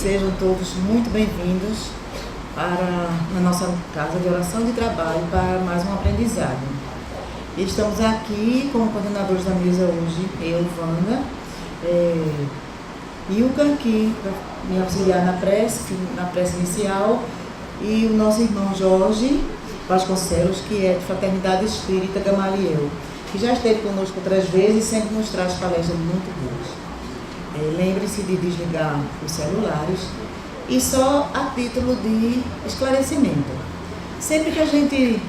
Sejam todos muito bem-vindos na nossa casa de oração de trabalho para mais um aprendizado. Estamos aqui como coordenadores da mesa hoje, eu, Wanda, Ilka, aqui para me auxiliar na prece inicial, e o nosso irmão Jorge Vasconcelos, que é de Fraternidade Espírita Gamaliel, que já esteve conosco outras vezes e sempre nos traz palestras muito boas. Lembre-se de desligar os celulares e só a título de esclarecimento. Sempre que a gente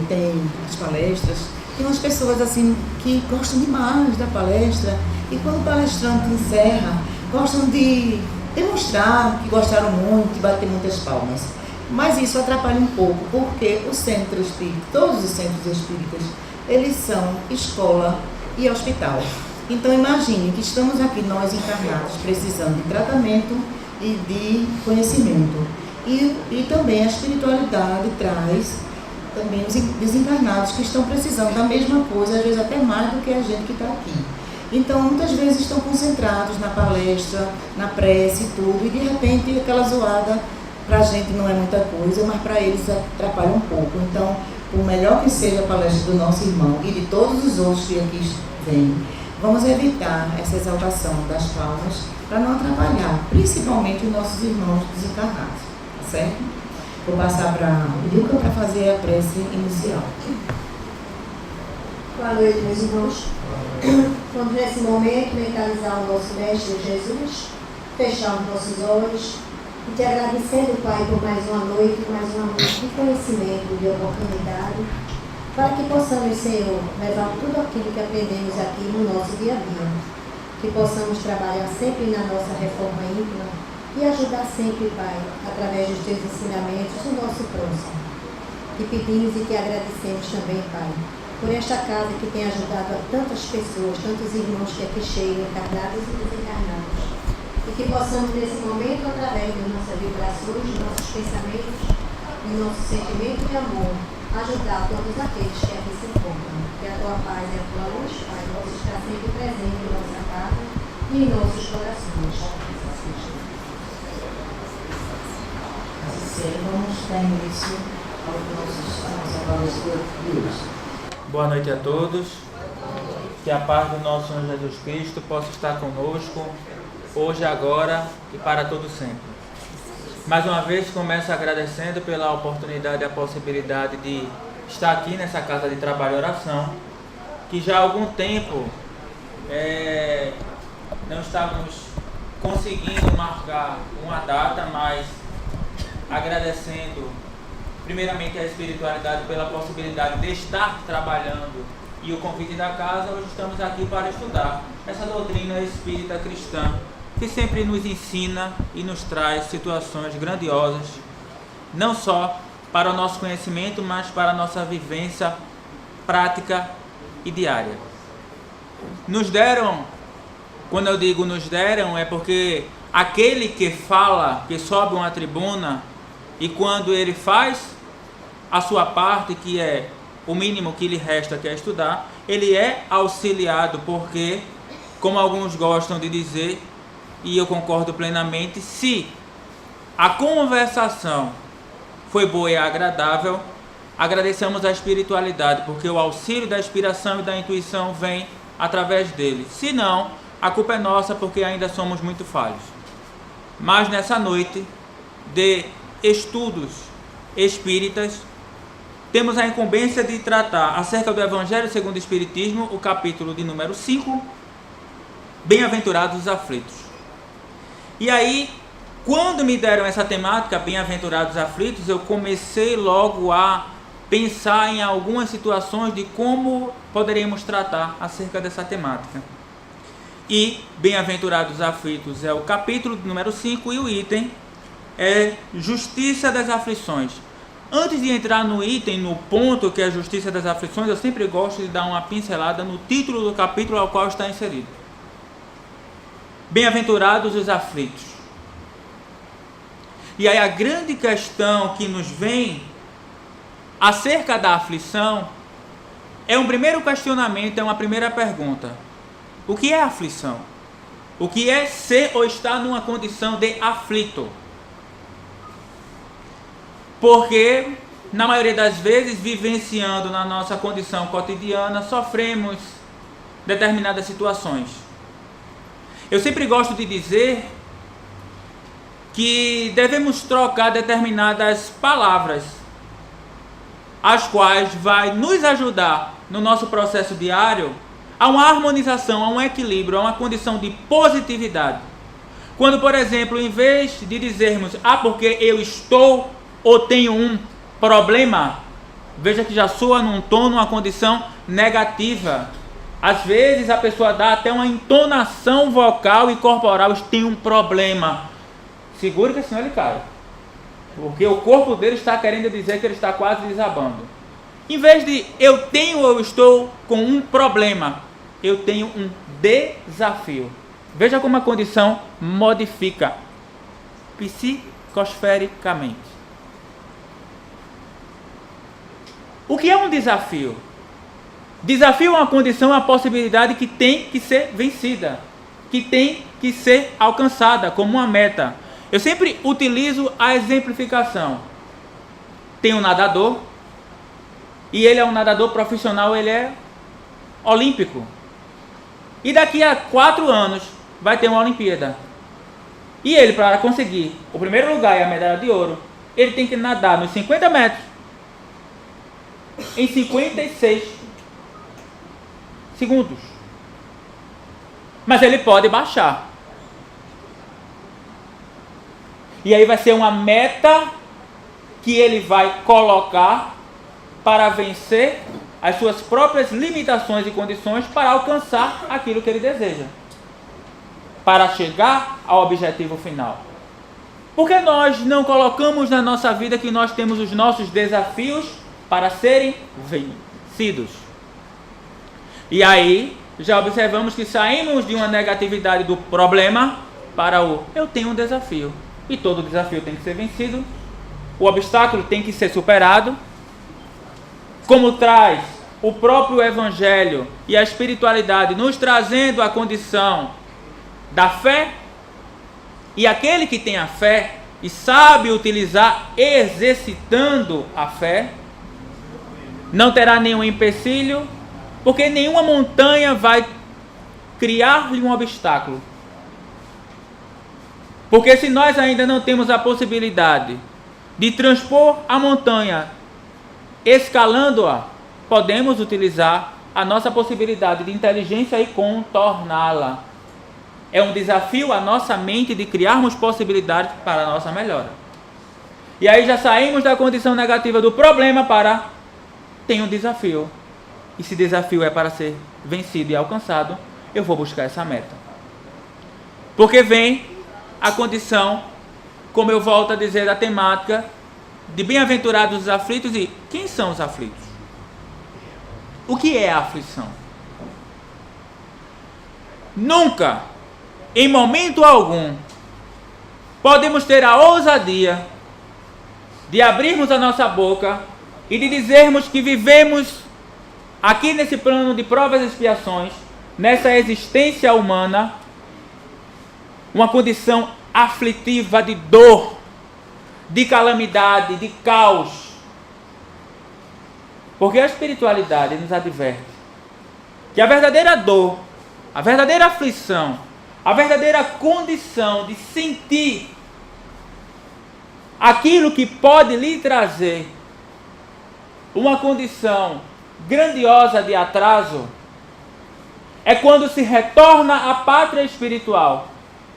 tem as palestras, tem umas pessoas assim que gostam demais da palestra e quando o palestrante encerra, gostam de demonstrar que gostaram muito, de bater muitas palmas. Mas isso atrapalha um pouco, porque o centro espírita, todos os centros espíritas, eles são escola e hospital. Então imagine que estamos aqui, nós encarnados, precisando de tratamento e de conhecimento. E também a espiritualidade traz também os desencarnados que estão precisando da mesma coisa, às vezes até mais do que a gente que está aqui. Então muitas vezes estão concentrados na palestra, na prece e tudo, e de repente aquela zoada para a gente não é muita coisa, mas para eles atrapalha um pouco. Então, por melhor que seja a palestra do nosso irmão e de todos os outros que aqui vêm, vamos evitar essa exaltação das palmas para não atrapalhar, principalmente os nossos irmãos desencarnados, tá certo? Vou passar para a Ilka para fazer a prece inicial. Boa noite, meus irmãos. Vamos nesse momento mentalizar o nosso Mestre Jesus, fechar os nossos olhos e te agradecendo, Pai, por mais uma noite de conhecimento, de oportunidade, para que possamos, Senhor, levar tudo aquilo que aprendemos aqui no nosso dia a dia, que possamos trabalhar sempre na nossa reforma íntima e ajudar sempre, Pai, através dos teus ensinamentos, o nosso próximo. Te pedimos e te agradecemos também, Pai, por esta casa que tem ajudado a tantas pessoas, tantos irmãos que aqui chegam, encarnados e desencarnados, e que possamos nesse momento, através das nossas vibrações, dos nossos pensamentos, do nosso sentimento de amor, ajudar todos aqueles que aqui se encontram. Que a tua paz e a tua luz, Pai, possa estar sempre presente em nossa casa e em nossos corações. Assim, vamos dar início à nossa palestra de hoje. Boa noite a todos. Que a paz do nosso Senhor Jesus Cristo possa estar conosco, hoje, agora e para todo sempre. Mais uma vez começo agradecendo pela oportunidade e a possibilidade de estar aqui nessa casa de trabalho e oração, que já há algum tempo não estávamos conseguindo marcar uma data, mas agradecendo primeiramente a espiritualidade pela possibilidade de estar trabalhando e o convite da casa, hoje estamos aqui para estudar essa doutrina espírita cristã, que sempre nos ensina e nos traz situações grandiosas, não só para o nosso conhecimento, mas para a nossa vivência prática e diária. Nos deram, quando eu digo nos deram, é porque aquele que fala, que sobe uma tribuna, e quando ele faz a sua parte, que é o mínimo que lhe resta, que é estudar, ele é auxiliado, porque, como alguns gostam de dizer, e eu concordo plenamente, se a conversação foi boa e agradável, agradecemos a espiritualidade, porque o auxílio da inspiração e da intuição vem através dele. Se não, a culpa é nossa, porque ainda somos muito falhos. Mas nessa noite de estudos espíritas, temos a incumbência de tratar acerca do Evangelho segundo o Espiritismo, o capítulo de número 5, Bem-aventurados os aflitos. E aí, quando me deram essa temática, Bem-aventurados aflitos, eu comecei logo a pensar em algumas situações de como poderíamos tratar acerca dessa temática. E Bem-aventurados aflitos é o capítulo número 5 e o item é Justiça das aflições. Antes de entrar no item, no ponto que é a Justiça das aflições, eu sempre gosto de dar uma pincelada no título do capítulo ao qual está inserido. Bem-aventurados os aflitos. E aí a grande questão que nos vem acerca da aflição é um primeiro questionamento, é uma primeira pergunta. O que é aflição? o que é ser ou estar numa condição de aflito. Porque, na maioria das vezes, vivenciando na nossa condição cotidiana, sofremos determinadas situações. Eu sempre gosto de dizer que devemos trocar determinadas palavras, as quais vai nos ajudar no nosso processo diário a uma harmonização, a um equilíbrio, a uma condição de positividade. Quando, por exemplo, em vez de dizermos, porque eu estou ou tenho um problema, veja que já soa num tom, numa condição negativa. Às vezes a pessoa dá até uma entonação vocal e corporal, tem um problema. Segure que senão ele cai. Porque o corpo dele está querendo dizer que ele está quase desabando. Em vez de eu tenho ou estou com um problema, eu tenho um desafio. Veja como a condição modifica psicosfericamente. O que é um desafio? Desafio é uma condição, uma possibilidade que tem que ser vencida, que tem que ser alcançada como uma meta. Eu sempre utilizo a exemplificação. Tem um nadador, e ele é um nadador profissional, ele é olímpico. E daqui a 4 anos vai ter uma Olimpíada. E ele, para conseguir o primeiro lugar e a medalha de ouro, ele tem que nadar nos 50 metros em 56 segundos. Mas ele pode baixar. E aí vai ser uma meta que ele vai colocar para vencer as suas próprias limitações e condições para alcançar aquilo que ele deseja, para chegar ao objetivo final. Porque nós não colocamos na nossa vida que nós temos os nossos desafios para serem vencidos. E aí já observamos que saímos de uma negatividade do problema para o eu tenho um desafio. E todo desafio tem que ser vencido, o obstáculo tem que ser superado, como traz o próprio Evangelho e a espiritualidade nos trazendo a condição da fé, e aquele que tem a fé e sabe utilizar exercitando a fé, não terá nenhum empecilho, porque nenhuma montanha vai criar-lhe um obstáculo. Porque se nós ainda não temos a possibilidade de transpor a montanha escalando-a, podemos utilizar a nossa possibilidade de inteligência e contorná-la. É um desafio à nossa mente de criarmos possibilidades para a nossa melhora. E aí já saímos da condição negativa do problema para tem um desafio. E se desafio é para ser vencido e alcançado, eu vou buscar essa meta. Porque vem a condição, como eu volto a dizer, da temática de bem-aventurados os aflitos. E quem são os aflitos? O que é a aflição? Nunca, em momento algum, podemos ter a ousadia de abrirmos a nossa boca e de dizermos que vivemos aqui nesse plano de provas e expiações, nessa existência humana, uma condição aflitiva de dor, de calamidade, de caos. Porque a espiritualidade nos adverte que a verdadeira dor, a verdadeira aflição, a verdadeira condição de sentir aquilo que pode lhe trazer uma condição grandiosa de atraso, é quando se retorna à pátria espiritual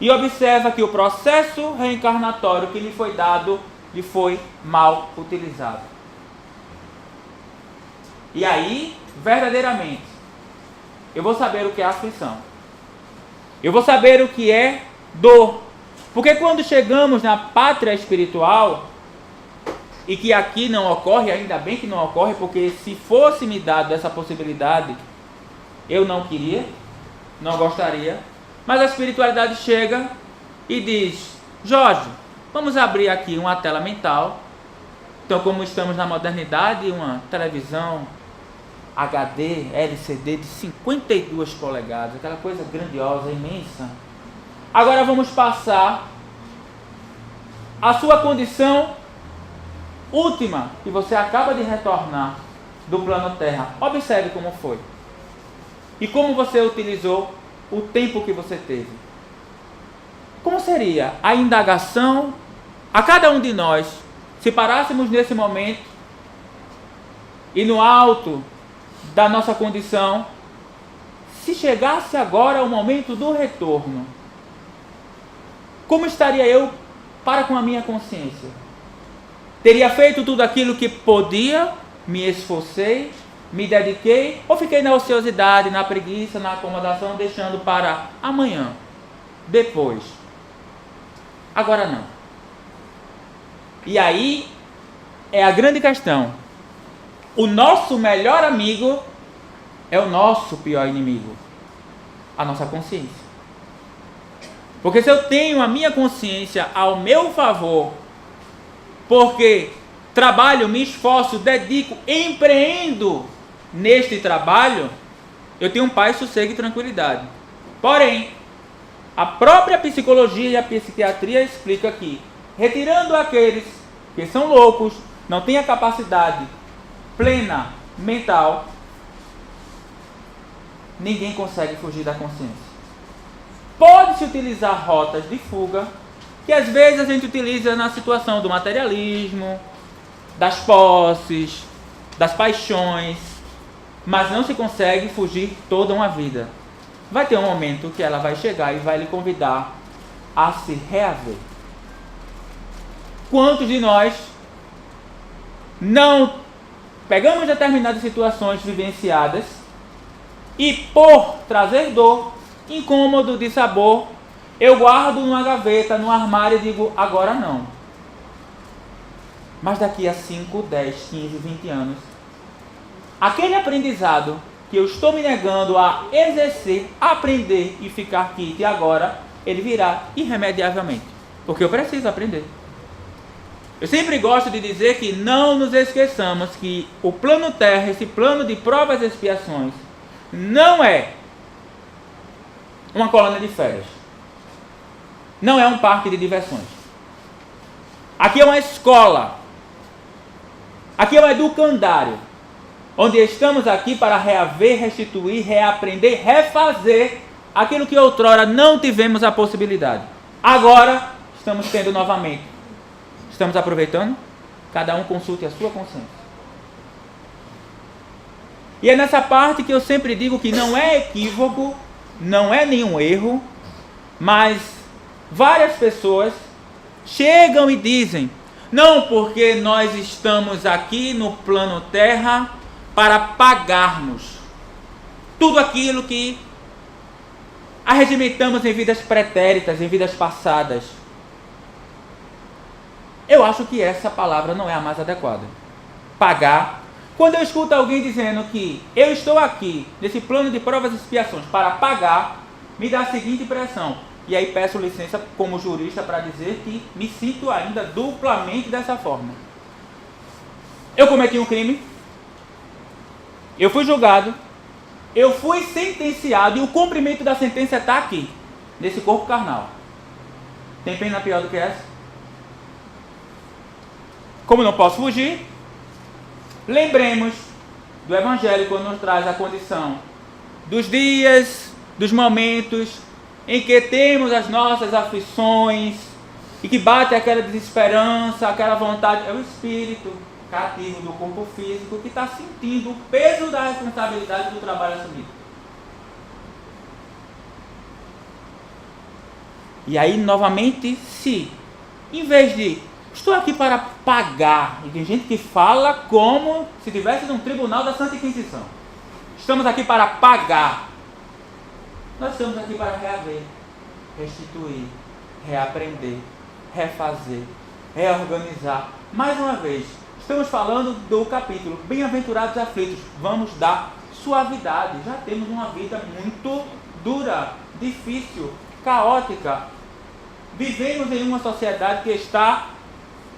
e observa que o processo reencarnatório que lhe foi dado lhe foi mal utilizado. E aí, verdadeiramente, eu vou saber o que é aflição. Eu vou saber o que é dor. Porque quando chegamos na pátria espiritual, e que aqui não ocorre, ainda bem que não ocorre, porque se fosse me dado essa possibilidade, eu não queria, não gostaria, mas a espiritualidade chega e diz: Jorge, vamos abrir aqui uma tela mental. Então, como estamos na modernidade, uma televisão HD, LCD de 52 polegadas, aquela coisa grandiosa, imensa, Agora vamos passar à sua condição última, que você acaba de retornar do plano Terra. Observe como foi. E como você utilizou o tempo que você teve. Como seria a indagação a cada um de nós, se parássemos nesse momento e no alto da nossa condição, se chegasse agora o momento do retorno, como estaria eu para com a minha consciência? Teria feito tudo aquilo que podia, me esforcei, me dediquei, ou fiquei na ociosidade, na preguiça, na acomodação, deixando para amanhã, depois? Agora não. E aí é a grande questão. O nosso melhor amigo é o nosso pior inimigo, a nossa consciência. Porque se eu tenho a minha consciência ao meu favor, porque trabalho, me esforço, dedico, empreendo neste trabalho, eu tenho paz, sossego e tranquilidade. Porém, a própria psicologia e a psiquiatria explica que, retirando aqueles que são loucos, não têm a capacidade plena mental, ninguém consegue fugir da consciência. Pode-se utilizar rotas de fuga, que às vezes a gente utiliza na situação do materialismo, das posses, das paixões, mas não se consegue fugir toda uma vida. Vai ter um momento que ela vai chegar e vai lhe convidar a se reaver. Quantos de nós não pegamos determinadas situações vivenciadas e, por trazer dor, incômodo, dissabor, eu guardo numa gaveta, num armário e digo, agora não. Mas daqui a 5, 10, 15, 20 anos, aquele aprendizado que eu estou me negando a exercer, aprender e ficar quieto agora, ele virá irremediavelmente. Porque eu preciso aprender. Eu sempre gosto de dizer que não nos esqueçamos que o plano Terra, esse plano de provas e expiações, não é uma colônia de férias. Não é um parque de diversões. Aqui é uma escola. Aqui é um educandário. Onde estamos aqui para reaver, restituir, reaprender, refazer aquilo que outrora não tivemos a possibilidade. Agora estamos tendo novamente. Estamos aproveitando? Cada um consulte a sua consciência. E é nessa parte que eu sempre digo que não é equívoco, não é nenhum erro, mas várias pessoas chegam e dizem, não, porque nós estamos aqui no plano Terra para pagarmos tudo aquilo que arregimentamos em vidas pretéritas, em vidas passadas. Eu acho que essa palavra não é a mais adequada. Pagar. Quando eu escuto alguém dizendo que eu estou aqui, nesse plano de provas e expiações, para pagar, me dá a seguinte impressão. E aí peço licença como jurista para dizer que me sinto ainda duplamente dessa forma. Eu cometi um crime. Eu fui julgado. Eu fui sentenciado. E o cumprimento da sentença está aqui, nesse corpo carnal. Tem pena pior do que essa? Como não posso fugir, lembremos do Evangelho quando nos traz a condição dos dias, dos momentos em que temos as nossas aflições e que bate aquela desesperança, aquela vontade. É o espírito cativo do corpo físico que está sentindo o peso da responsabilidade do trabalho assumido. E aí, novamente, se em vez de estou aqui para pagar. E tem gente que fala como se estivesse num tribunal da Santa Inquisição. Estamos aqui para pagar. Nós estamos aqui para reaver, restituir, reaprender, refazer, reorganizar. Mais uma vez, estamos falando do capítulo Bem-aventurados aflitos. Vamos dar suavidade. Já temos uma vida muito dura, difícil, caótica. Vivemos em uma sociedade que está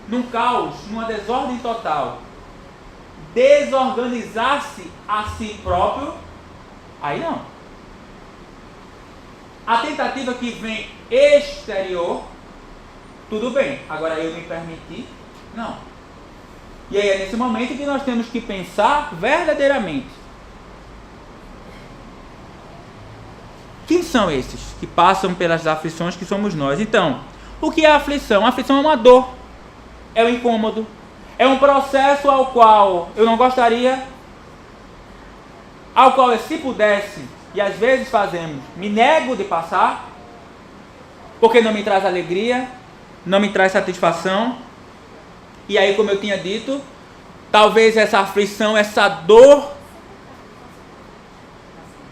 num caos, numa desordem total. Desorganizar-se a si próprio, aí não. A tentativa que vem exterior, tudo bem. Agora eu me permiti? Não. E aí é nesse momento que nós temos que pensar verdadeiramente. Quem são esses que passam pelas aflições que somos nós? Então, o que é a aflição? A aflição é uma dor, é um incômodo, é um processo ao qual eu não gostaria, ao qual eu, se pudesse, e às vezes fazemos, me nego de passar, porque não me traz alegria, não me traz satisfação. E aí, como eu tinha dito, talvez essa aflição, essa dor,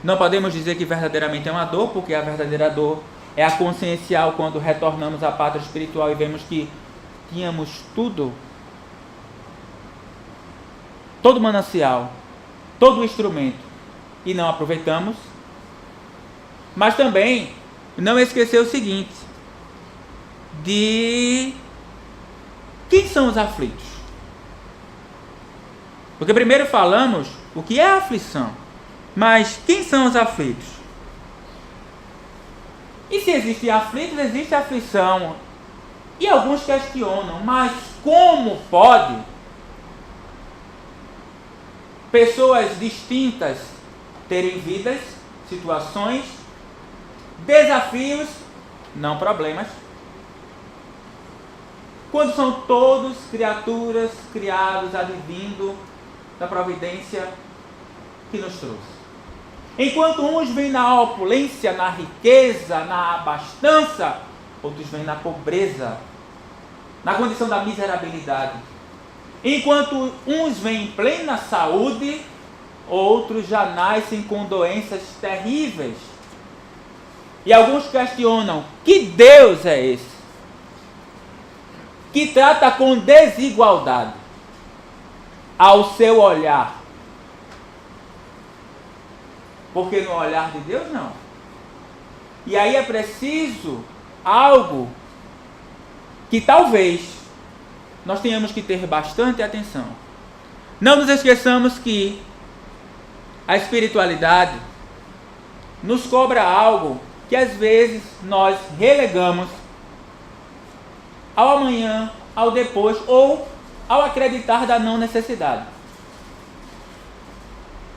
não podemos dizer que verdadeiramente é uma dor, porque a verdadeira dor é a consciencial, quando retornamos à pátria espiritual e vemos que tínhamos tudo, todo manancial, todo instrumento, e não aproveitamos. Mas também não esquecer o seguinte, de quem são os aflitos? Porque primeiro falamos o que é a aflição, mas quem são os aflitos? E se existem aflitos, existe aflição. E alguns questionam, mas como pode pessoas distintas terem vidas, situações, desafios, não problemas, quando são todos criaturas criados advindo da providência que nos trouxe? Enquanto uns vêm na opulência, na riqueza, na abastança, outros vêm na pobreza, na condição da miserabilidade. Enquanto uns vêm em plena saúde, outros já nascem com doenças terríveis. E alguns questionam, que Deus é esse? Que trata com desigualdade ao seu olhar. Porque no olhar de Deus, não. E aí é preciso algo que talvez nós tenhamos que ter bastante atenção. Não nos esqueçamos que a espiritualidade nos cobra algo que às vezes nós relegamos ao amanhã, ao depois, ou ao acreditar da não necessidade.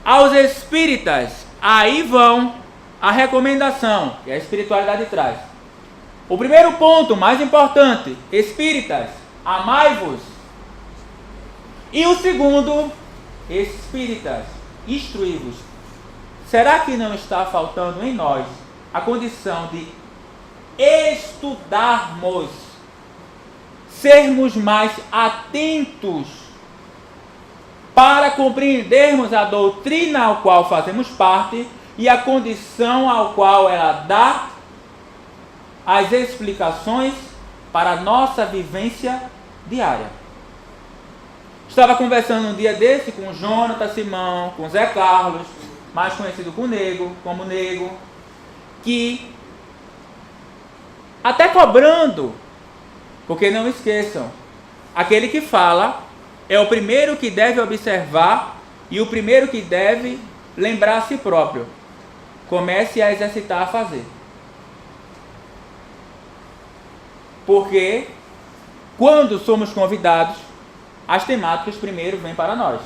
Aos espíritas, aí vão a recomendação que a espiritualidade traz. O primeiro ponto, mais importante, espíritas, amai-vos. E o segundo, espíritas, instruí-vos. Será que não está faltando em nós a condição de estudarmos, sermos mais atentos para compreendermos a doutrina ao qual fazemos parte e a condição ao qual ela dá as explicações para a nossa vivência diária? Estava conversando um dia desse com o Jonathan Simão, com o Zé Carlos, mais conhecido como Nego, que até cobrando, porque não esqueçam, aquele que fala é o primeiro que deve observar e o primeiro que deve lembrar a si próprio. Comece a exercitar a fazer. Porque quando somos convidados, as temáticas primeiro vêm para nós.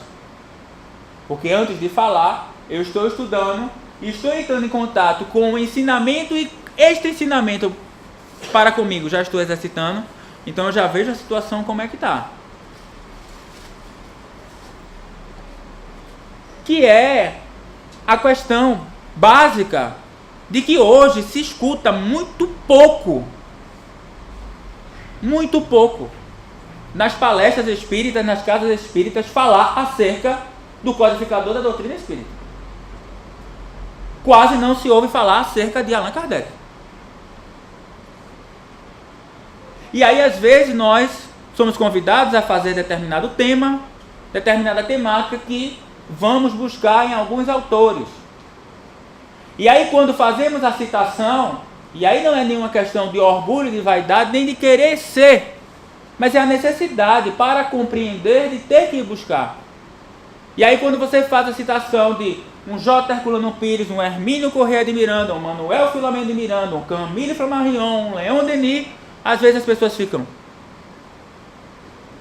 Porque antes de falar, eu estou estudando e estou entrando em contato com o ensinamento, e este ensinamento para comigo já estou exercitando, então eu já vejo a situação como é que está. Que é a questão básica de que hoje se escuta muito pouco nas palestras espíritas, nas casas espíritas, falar acerca do codificador da doutrina espírita. Quase não se ouve falar acerca de Allan Kardec. E aí, às vezes, nós somos convidados a fazer determinado tema, determinada temática que vamos buscar em alguns autores. E aí, quando fazemos a citação, e aí não é nenhuma questão de orgulho, de vaidade, nem de querer ser, mas é a necessidade para compreender de ter que ir buscar. E aí quando você faz a citação de um J. Herculano Pires, um Hermínio Corrêa de Miranda, um Manuel Filomeno de Miranda, um Camille Flammarion, um Leon Denis, às vezes as pessoas ficam: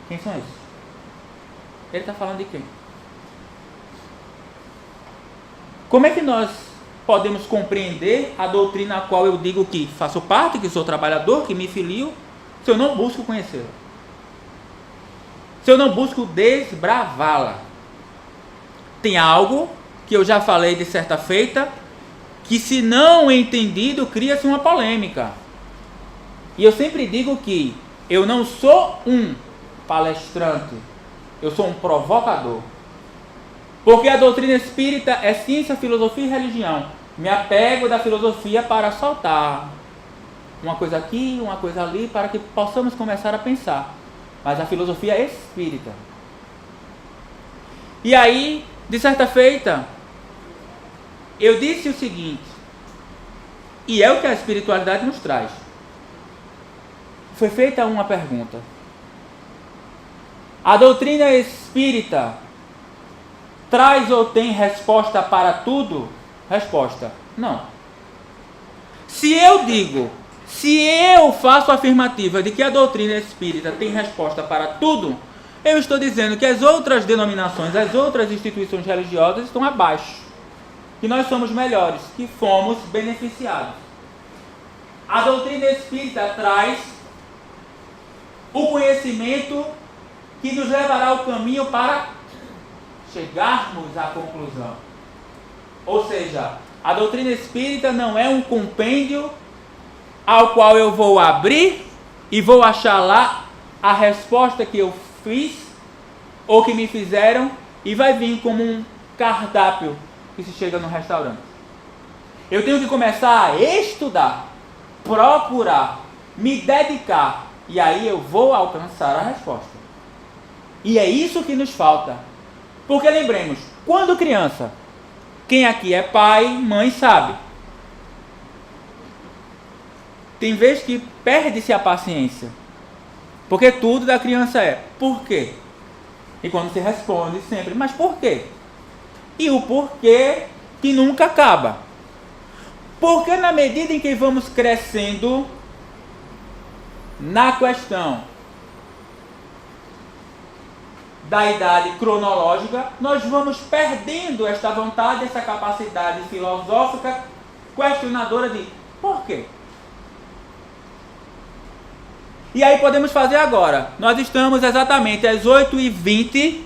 quem são esses? Ele está falando de quem? Como é que nós podemos compreender a doutrina a qual eu digo que faço parte, que sou trabalhador, que me filio, se eu não busco conhecê-la? Se eu não busco desbravá-la? Tem algo que eu já falei de certa feita, que se não entendido, cria-se uma polêmica. E eu sempre digo que eu não sou um palestrante, eu sou um provocador. Porque a doutrina espírita é ciência, filosofia e religião. Me apego da filosofia para soltar uma coisa aqui, uma coisa ali, para que possamos começar a pensar. Mas a filosofia é espírita. E aí, de certa feita, eu disse o seguinte, e é o que a espiritualidade nos traz. Foi feita uma pergunta: a doutrina espírita traz ou tem resposta para tudo? Resposta: não. Se eu faço a afirmativa de que a doutrina espírita tem resposta para tudo, eu estou dizendo que as outras denominações, as outras instituições religiosas estão abaixo, que nós somos melhores, que fomos beneficiados. A doutrina espírita traz o conhecimento que nos levará ao caminho para chegarmos à conclusão. Ou seja, a doutrina espírita não é um compêndio ao qual eu vou abrir e vou achar lá a resposta que eu fiz ou que me fizeram e vai vir como um cardápio que se chega no restaurante. Eu tenho que começar a estudar, procurar, me dedicar, e aí eu vou alcançar a resposta. E é isso que nos falta. Porque lembremos, quando criança, quem aqui é pai, mãe sabe, tem vezes que perde-se a paciência. Porque tudo da criança é: por quê? E quando se responde sempre: mas por quê? E o porquê que nunca acaba. Porque na medida em que vamos crescendo na questão da idade cronológica, nós vamos perdendo esta vontade, essa capacidade filosófica questionadora de por quê? E aí podemos fazer agora. Nós estamos exatamente às 8h20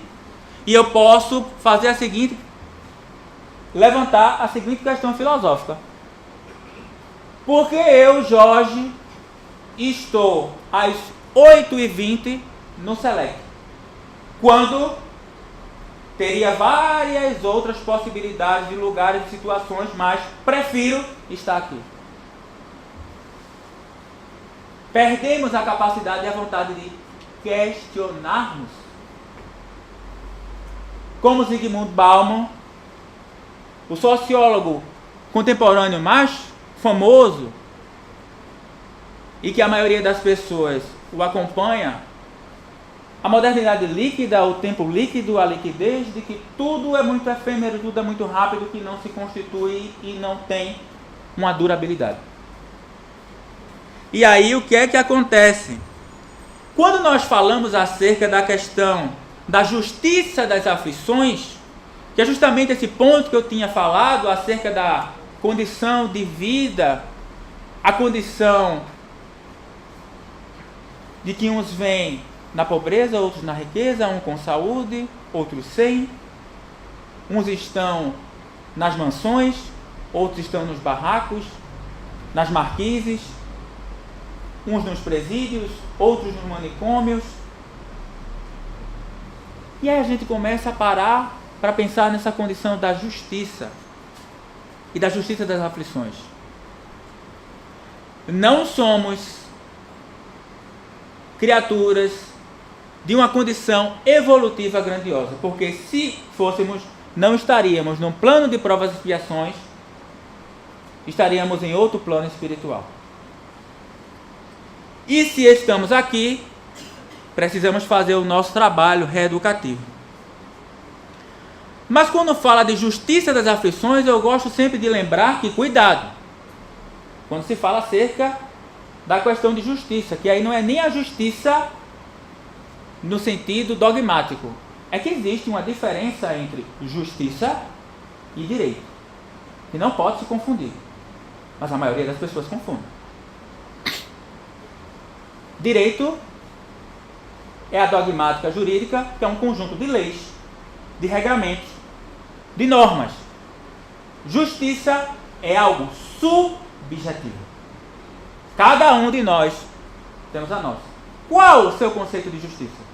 e eu posso fazer a seguinte, levantar a seguinte questão filosófica. Porque eu, Jorge, estou às 8h20 no Select, quando teria várias outras possibilidades de lugares e situações, mas prefiro estar aqui. Perdemos a capacidade e a vontade de questionarmos. Como Zygmunt Bauman, o sociólogo contemporâneo mais famoso, e que a maioria das pessoas o acompanha, a modernidade líquida, o tempo líquido, a liquidez, de que tudo é muito efêmero, tudo é muito rápido, que não se constitui e não tem uma durabilidade. E aí o que é que acontece? Quando nós falamos acerca da questão da justiça das aflições, que é justamente esse ponto que eu tinha falado acerca da condição de vida, a condição de que uns vêm na pobreza, outros na riqueza, um com saúde, outros sem, uns estão nas mansões, outros estão nos barracos, nas marquises, uns nos presídios, outros nos manicômios. E aí a gente começa a parar para pensar nessa condição da justiça e da justiça das aflições. Não somos criaturas de uma condição evolutiva grandiosa, porque se fôssemos, não estaríamos num plano de provas e expiações, estaríamos em outro plano espiritual. E se estamos aqui, precisamos fazer o nosso trabalho reeducativo. Mas quando fala de justiça das aflições, eu gosto sempre de lembrar que, cuidado, quando se fala acerca da questão de justiça, que aí não é nem a justiça no sentido dogmático, é que existe uma diferença entre justiça e direito, que não pode se confundir, mas a maioria das pessoas confunde. Direito é a dogmática jurídica, que é um conjunto de leis, de regramentos, de normas. Justiça é algo subjetivo. Cada um de nós temos a nossa. Qual o seu conceito de justiça?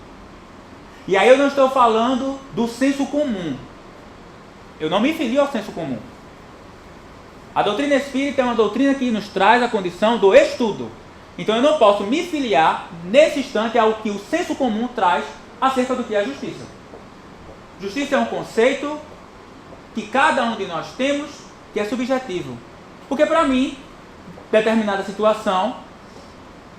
E aí eu não estou falando do senso comum. Eu não me filio ao senso comum. A doutrina espírita é uma doutrina que nos traz a condição do estudo. Então eu não posso me filiar nesse instante ao que o senso comum traz acerca do que é a justiça. Justiça é um conceito que cada um de nós temos, que é subjetivo. Porque para mim, determinada situação,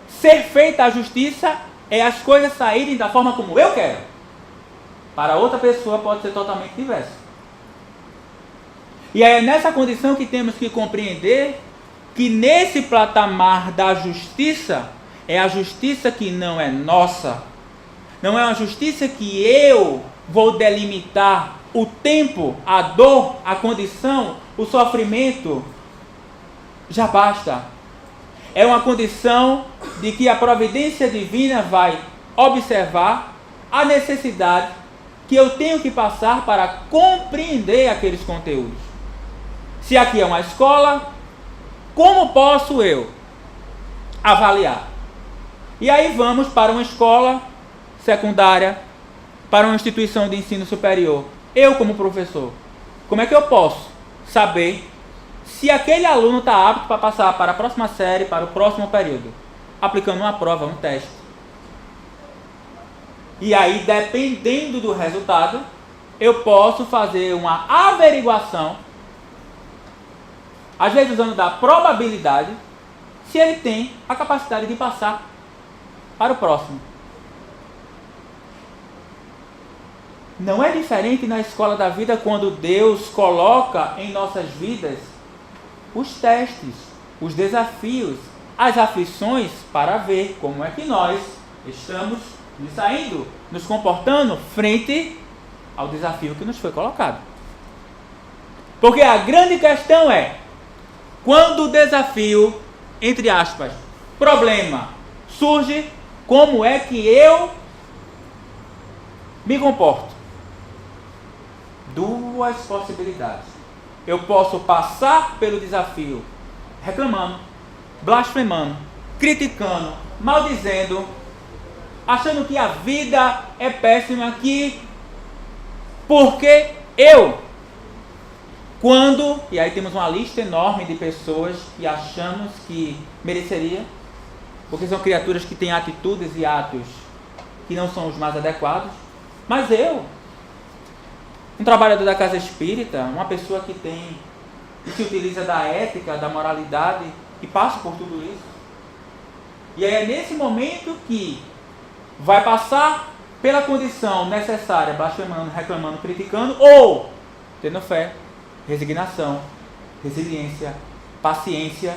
ser feita a justiça é as coisas saírem da forma como eu quero. Para outra pessoa pode ser totalmente diverso. E é nessa condição que temos que compreender que nesse patamar da justiça, é a justiça que não é nossa. Não é uma justiça que eu vou delimitar o tempo, a dor, a condição, o sofrimento. Já basta. É uma condição de que a providência divina vai observar a necessidade que eu tenho que passar para compreender aqueles conteúdos. Se aqui é uma escola, como posso eu avaliar? E aí vamos para uma escola secundária, para uma instituição de ensino superior. Eu, como professor, como é que eu posso saber se aquele aluno está apto para passar para a próxima série, para o próximo período? Aplicando uma prova, um teste. E aí, dependendo do resultado, eu posso fazer uma averiguação, às vezes usando da probabilidade, se ele tem a capacidade de passar para o próximo. Não é diferente na escola da vida quando Deus coloca em nossas vidas os testes, os desafios, as aflições para ver como é que nós estamos nos saindo, nos comportando frente ao desafio que nos foi colocado. Porque a grande questão é, quando o desafio, entre aspas, problema, surge, como é que eu me comporto? Duas possibilidades. Eu posso passar pelo desafio reclamando, blasfemando, criticando, maldizendo, achando que a vida é péssima aqui, porque eu, quando, e aí temos uma lista enorme de pessoas que achamos que mereceria, porque são criaturas que têm atitudes e atos que não são os mais adequados, mas eu, um trabalhador da casa espírita, uma pessoa que tem e se utiliza da ética, da moralidade e passa por tudo isso. E aí é nesse momento que vai passar pela condição necessária, blasfemando, reclamando, criticando, ou tendo fé, resignação, resiliência, paciência,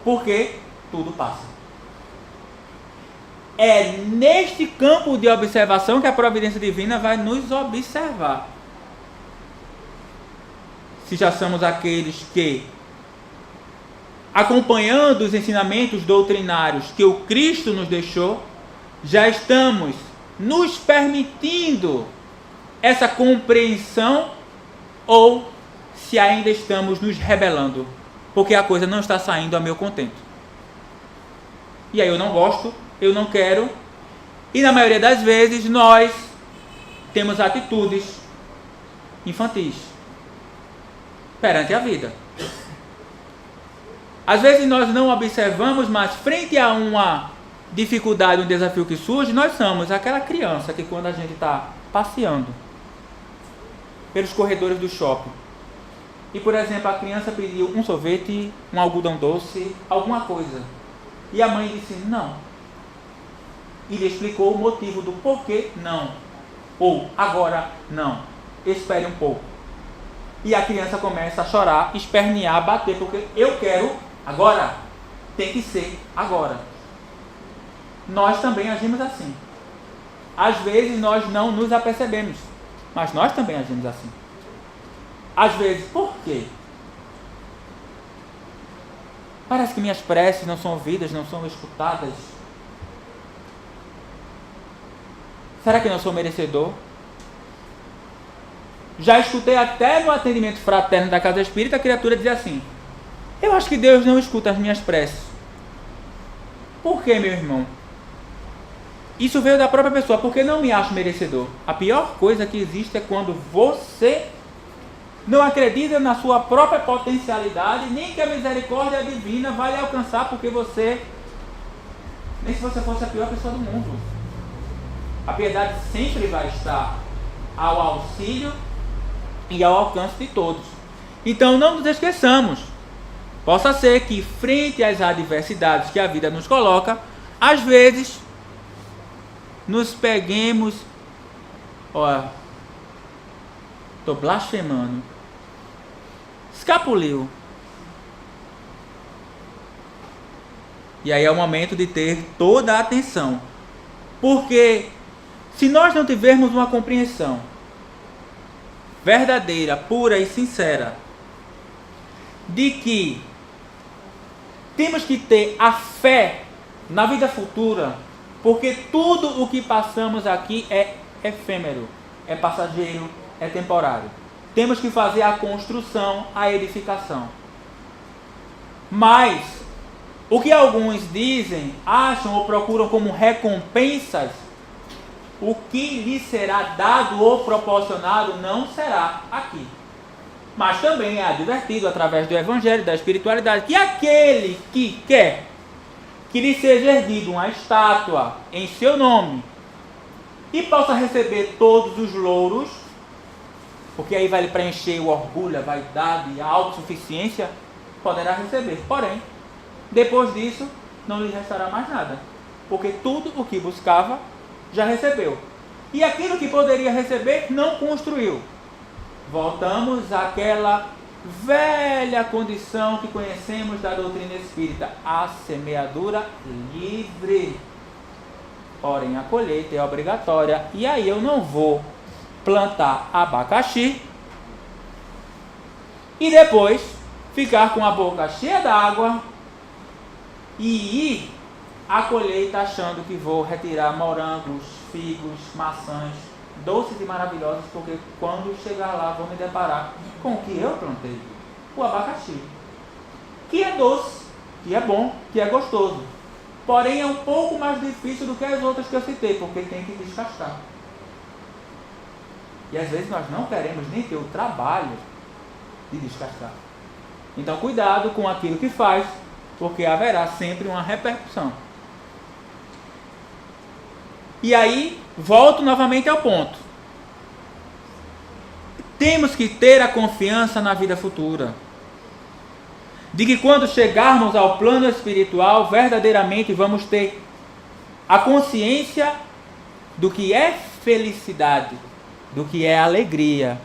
porque tudo passa. É neste campo de observação que a providência divina vai nos observar. Se já somos aqueles que, acompanhando os ensinamentos doutrinários que o Cristo nos deixou, já estamos nos permitindo essa compreensão, ou se ainda estamos nos rebelando, porque a coisa não está saindo a meu contento. E aí eu não gosto, eu não quero, e na maioria das vezes nós temos atitudes infantis perante a vida. Às vezes nós não observamos, mas frente a uma dificuldade, um desafio que surge, nós somos aquela criança que quando a gente está passeando pelos corredores do shopping, e por exemplo a criança pediu um sorvete, um algodão doce, alguma coisa, e a mãe disse não, e lhe explicou o motivo do porquê não, ou agora não, espere um pouco. E a criança começa a chorar, espernear, bater, porque eu quero agora. Tem que ser agora. Nós também agimos assim. Às vezes nós não nos apercebemos, mas nós também agimos assim. Às vezes, por quê? Parece que minhas preces não são ouvidas, não são escutadas. Será que não sou merecedor? Já escutei até no atendimento fraterno da Casa Espírita a criatura dizer assim: eu acho que Deus não escuta as minhas preces. Por quê, meu irmão? Isso veio da própria pessoa, porque não me acho merecedor. A pior coisa que existe é quando você não acredita na sua própria potencialidade, nem que a misericórdia divina vai lhe alcançar, porque você, nem se você fosse a pior pessoa do mundo. A piedade sempre vai estar ao auxílio e ao alcance de todos. Então não nos esqueçamos. Possa ser que, frente às adversidades que a vida nos coloca, às vezes nos peguemos, estou blasfemando, escapuliu. E aí é o momento de ter toda a atenção, porque se nós não tivermos uma compreensão verdadeira, pura e sincera de que temos que ter a fé na vida futura, porque tudo o que passamos aqui é efêmero, é passageiro, é temporário. Temos que fazer a construção, a edificação. Mas o que alguns dizem, acham ou procuram como recompensas, o que lhe será dado ou proporcionado não será aqui. Mas também é advertido através do Evangelho, da espiritualidade, que aquele que quer que lhe seja erguida uma estátua em seu nome e possa receber todos os louros, porque aí vai lhe preencher o orgulho, a vaidade, a autossuficiência, poderá receber. Porém, depois disso, não lhe restará mais nada, porque tudo o que buscava já recebeu. E aquilo que poderia receber, não construiu. Voltamos àquela velha condição que conhecemos da doutrina espírita, a semeadura livre. Porém, a colheita é obrigatória. E aí eu não vou plantar abacaxi e depois ficar com a boca cheia d'água e ir à colheita achando que vou retirar morangos, figos, maçãs, doces e maravilhosos, porque quando chegar lá vou me deparar com o que eu plantei, o abacaxi, que é doce, que é bom, que é gostoso, porém é um pouco mais difícil do que as outras que eu citei, porque tem que descascar. E às vezes nós não queremos nem ter o trabalho de descascar. Então cuidado com aquilo que faz, porque haverá sempre uma repercussão. E aí, volto novamente ao ponto. Temos que ter a confiança na vida futura. De que quando chegarmos ao plano espiritual, verdadeiramente vamos ter a consciência do que é felicidade, do que é alegria,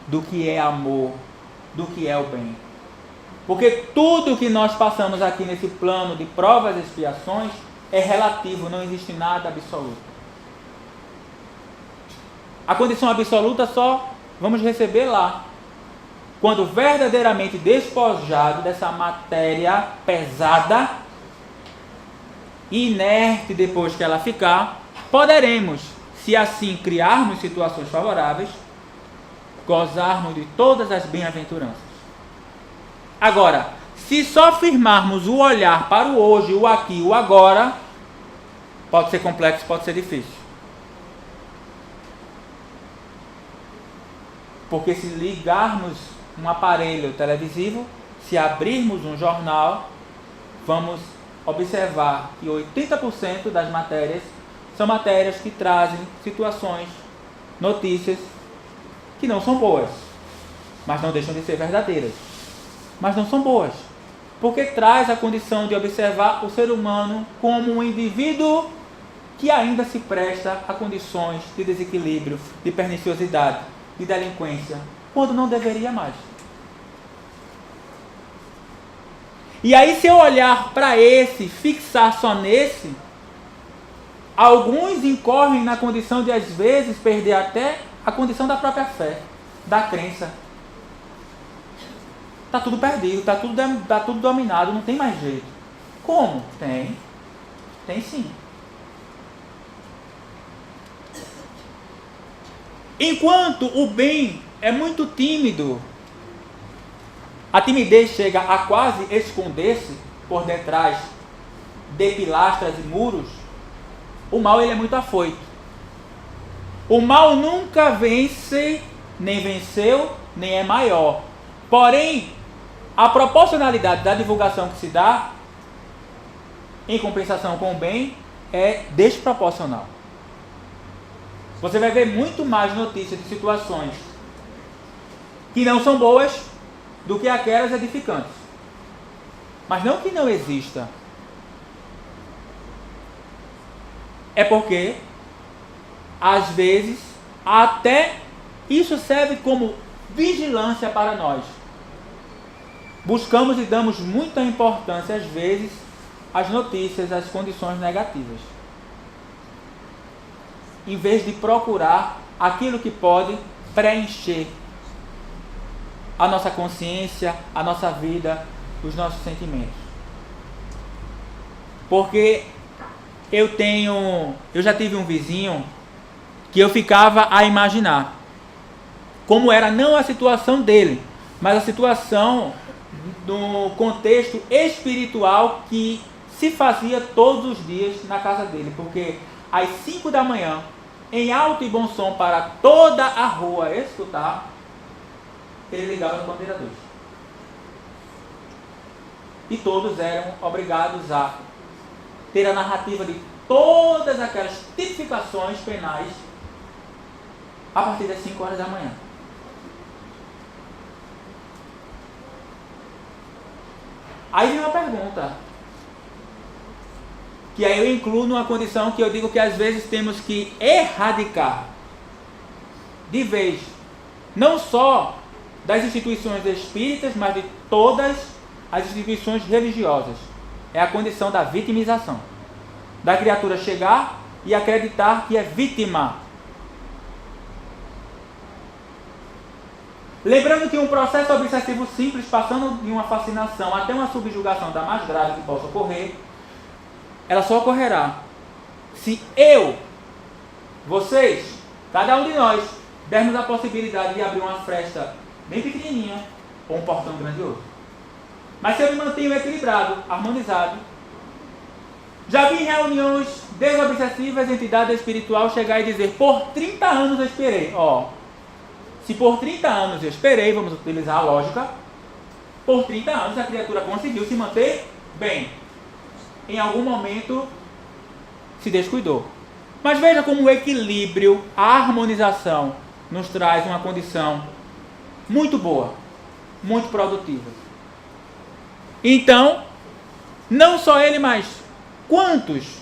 do que é amor, do que é o bem. Porque tudo que nós passamos aqui nesse plano de provas e expiações é relativo, não existe nada absoluto. A condição absoluta só vamos receber lá, quando verdadeiramente despojado dessa matéria pesada, inerte depois que ela ficar, poderemos, se assim criarmos situações favoráveis, gozarmos de todas as bem-aventuranças. Agora, se só firmarmos o olhar para o hoje, o aqui, o agora, pode ser complexo, pode ser difícil. Porque se ligarmos um aparelho televisivo, se abrirmos um jornal, vamos observar que 80% das matérias são matérias que trazem situações, notícias que não são boas, mas não deixam de ser verdadeiras. Mas não são boas, porque traz a condição de observar o ser humano como um indivíduo que ainda se presta a condições de desequilíbrio, de perniciosidade, de delinquência, quando não deveria mais. E aí, se eu olhar para esse, fixar só nesse, alguns incorrem na condição de, às vezes, perder até a condição da própria fé, da crença. Está tudo perdido, está tudo dominado, não tem mais jeito. Como? Tem sim. Enquanto o bem é muito tímido, a timidez chega a quase esconder-se por detrás de pilastras e muros, o mal ele é muito afoito. O mal nunca vence, nem venceu, nem é maior. Porém, a proporcionalidade da divulgação que se dá, em compensação com o bem, é desproporcional. Você vai ver muito mais notícias de situações que não são boas do que aquelas edificantes. Mas não que não exista. É porque, às vezes, até isso serve como vigilância para nós. Buscamos e damos muita importância, às vezes, às notícias, às condições negativas, em vez de procurar aquilo que pode preencher a nossa consciência, a nossa vida, os nossos sentimentos. Porque eu já tive um vizinho que eu ficava a imaginar como era não a situação dele, mas a situação do contexto espiritual que se fazia todos os dias na casa dele. Porque às 5 da manhã, em alto e bom som para toda a rua escutar, ele ligava no bandeira 2. E todos eram obrigados a ter a narrativa de todas aquelas tipificações penais a partir das 5 horas da manhã. Aí vem uma pergunta, que aí eu incluo numa condição que eu digo que às vezes temos que erradicar de vez, não só das instituições espíritas, mas de todas as instituições religiosas. É a condição da vitimização, da criatura chegar e acreditar que é vítima. Lembrando que um processo obsessivo simples, passando de uma fascinação até uma subjugação da mais grave que possa ocorrer, ela só ocorrerá se eu, vocês, cada um de nós, dermos a possibilidade de abrir uma fresta bem pequenininha ou um portão grandioso. Mas se eu me mantenho equilibrado, harmonizado, já vi em reuniões desobsessivas, entidade espiritual chegar e dizer: por 30 anos eu esperei. Se por 30 anos eu esperei, vamos utilizar a lógica, por 30 anos a criatura conseguiu se manter bem. Em algum momento se descuidou. Mas veja como o equilíbrio, a harmonização nos traz uma condição muito boa, muito produtiva. Então, não só ele, mas quantos,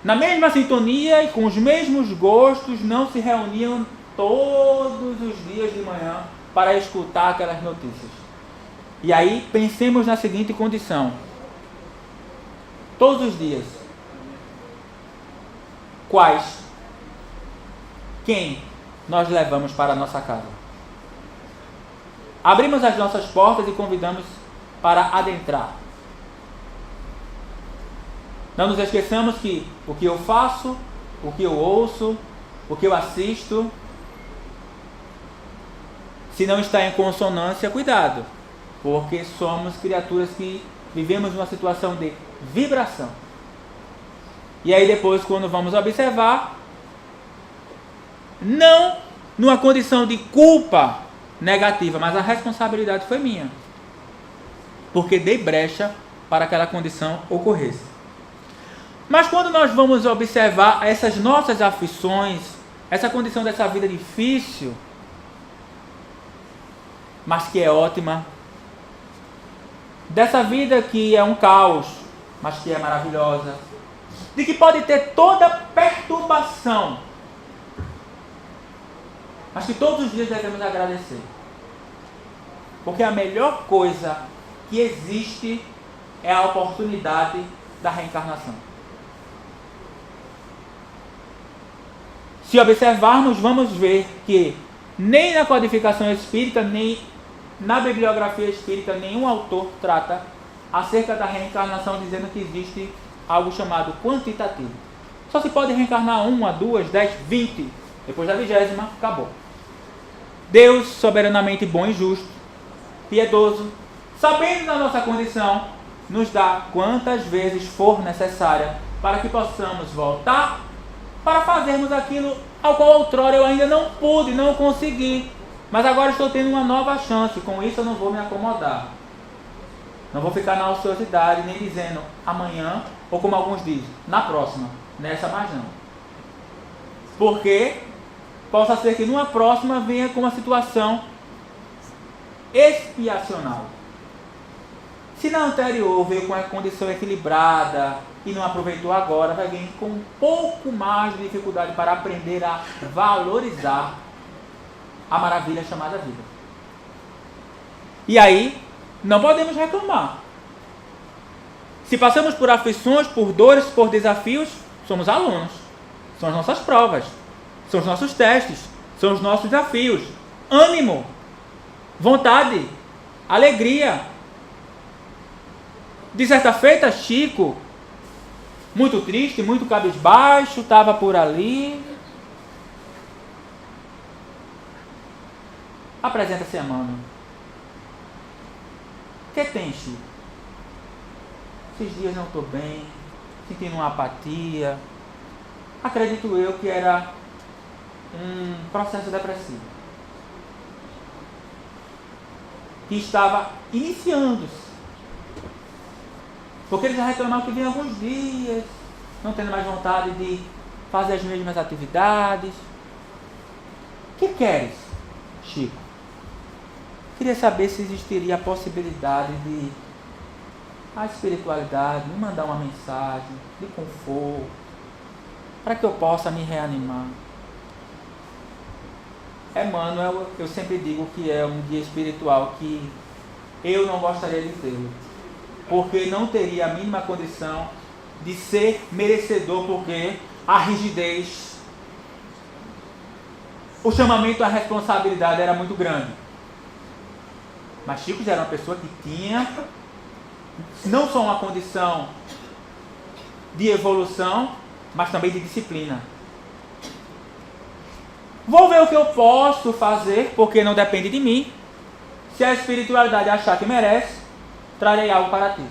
na mesma sintonia e com os mesmos gostos, não se reuniam todos os dias de manhã para escutar aquelas notícias? E aí pensemos na seguinte condição: todos os dias, quem nós levamos para a nossa casa? Abrimos as nossas portas e convidamos para adentrar. Não nos esqueçamos que o que eu faço, o que eu ouço, o que eu assisto, se não está em consonância, cuidado, porque somos criaturas que vivemos uma situação de vibração. E aí depois, quando vamos observar, não numa condição de culpa negativa, mas a responsabilidade foi minha, porque dei brecha para aquela condição ocorresse. Mas quando nós vamos observar essas nossas aflições, essa condição dessa vida difícil, mas que é ótima, dessa vida que é um caos, mas que é maravilhosa, de que pode ter toda perturbação, mas que todos os dias devemos agradecer. Porque a melhor coisa que existe é a oportunidade da reencarnação. Se observarmos, vamos ver que nem na codificação espírita, nem na bibliografia espírita, nenhum autor trata acerca da reencarnação dizendo que existe algo chamado quantitativo. Só se pode reencarnar 1, 2, 10, 20. Depois da 20ª, acabou. Deus, soberanamente bom e justo, piedoso, sabendo da nossa condição, nos dá quantas vezes for necessária para que possamos voltar para fazermos aquilo ao qual outrora eu ainda não pude, não consegui. Mas agora estou tendo uma nova chance, com isso eu não vou me acomodar. Não vou ficar na ociosidade, nem dizendo amanhã, ou como alguns dizem, na próxima, nessa mais não. Porque possa ser que numa próxima venha com uma situação expiacional. Se na anterior veio com a condição equilibrada e não aproveitou agora, vai vir com um pouco mais de dificuldade para aprender a valorizar a maravilha chamada vida. E aí, não podemos reclamar. Se passamos por aflições, por dores, por desafios, somos alunos. São as nossas provas, são os nossos testes, são os nossos desafios. Ânimo, vontade, alegria. De certa feita, Chico, muito triste, muito cabisbaixo, estava por ali. Apresenta-se a Emmanuel. O que tem, Chico? Esses dias não estou bem, sentindo uma apatia. Acredito eu que era um processo depressivo. Que estava iniciando-se. Porque ele já reclamava que vinha alguns dias, não tendo mais vontade de fazer as mesmas atividades. O que queres, Chico? Queria saber se existiria a possibilidade de a espiritualidade me mandar uma mensagem de conforto, para que eu possa me reanimar. Emmanuel, eu sempre digo que é um guia espiritual que eu não gostaria de ter, porque não teria a mínima condição de ser merecedor, porque a rigidez, o chamamento à responsabilidade era muito grande. Mas Chico já era uma pessoa que tinha não só uma condição de evolução, mas também de disciplina. Vou ver o que eu posso fazer, porque não depende de mim. Se a espiritualidade achar que merece, trarei algo para ti.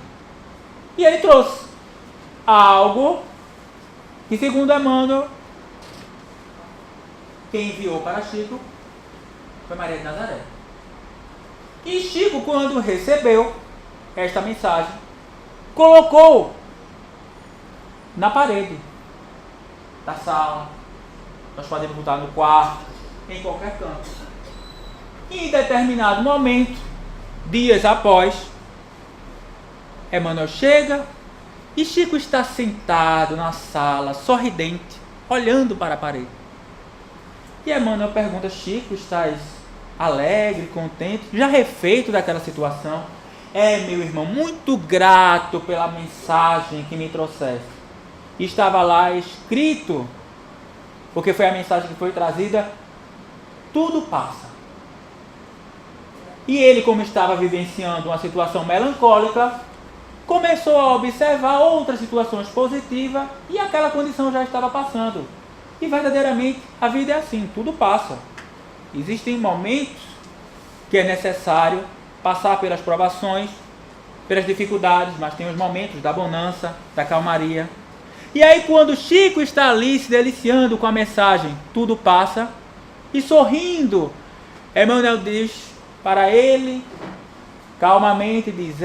E ele trouxe algo que, segundo Emmanuel, quem enviou para Chico foi Maria de Nazaré. E Chico, quando recebeu esta mensagem, colocou na parede da sala. Nós podemos botar no quarto, em qualquer canto. E em determinado momento, dias após, Emmanuel chega e Chico está sentado na sala, sorridente, olhando para a parede. E Emmanuel pergunta: Chico, estás alegre, contente, já refeito daquela situação? Meu irmão, muito grato pela mensagem que me trouxeste. Estava lá escrito, porque foi a mensagem que foi trazida: tudo passa. E ele, como estava vivenciando uma situação melancólica, começou a observar outras situações positivas e aquela condição já estava passando. E verdadeiramente a vida é assim, tudo passa. Existem momentos que é necessário passar pelas provações, pelas dificuldades, mas tem os momentos da bonança, da calmaria. E aí, quando Chico está ali se deliciando com a mensagem, tudo passa, e sorrindo, Emmanuel diz para ele, calmamente diz: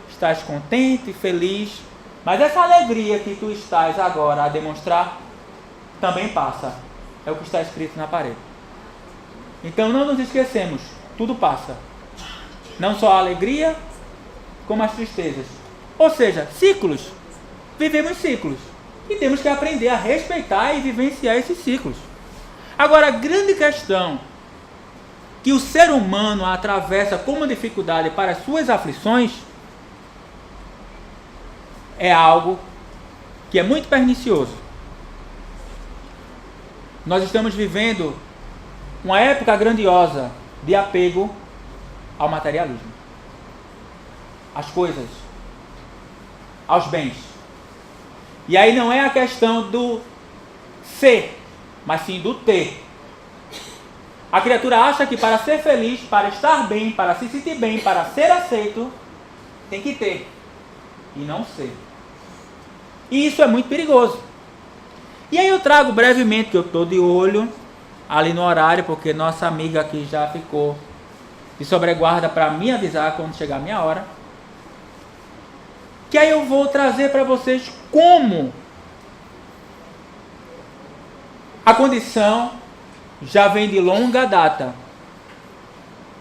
estás contente, feliz, mas essa alegria que tu estás agora a demonstrar, também passa. É o que está escrito na parede. Então não nos esquecemos, tudo passa. Não só a alegria, como as tristezas. Ou seja, ciclos. Vivemos ciclos. E temos que aprender a respeitar e vivenciar esses ciclos. Agora, a grande questão que o ser humano atravessa como dificuldade para as suas aflições é algo que é muito pernicioso. Nós estamos vivendo uma época grandiosa de apego ao materialismo, às coisas, aos bens. E aí não é a questão do ser, mas sim do ter. A criatura acha que para ser feliz, para estar bem, para se sentir bem, para ser aceito, tem que ter e não ser. E isso é muito perigoso. E aí eu trago brevemente, que eu estou de olho ali no horário, porque nossa amiga aqui já ficou de sobreguarda para me avisar quando chegar a minha hora. Que aí eu vou trazer para vocês como a condição já vem de longa data.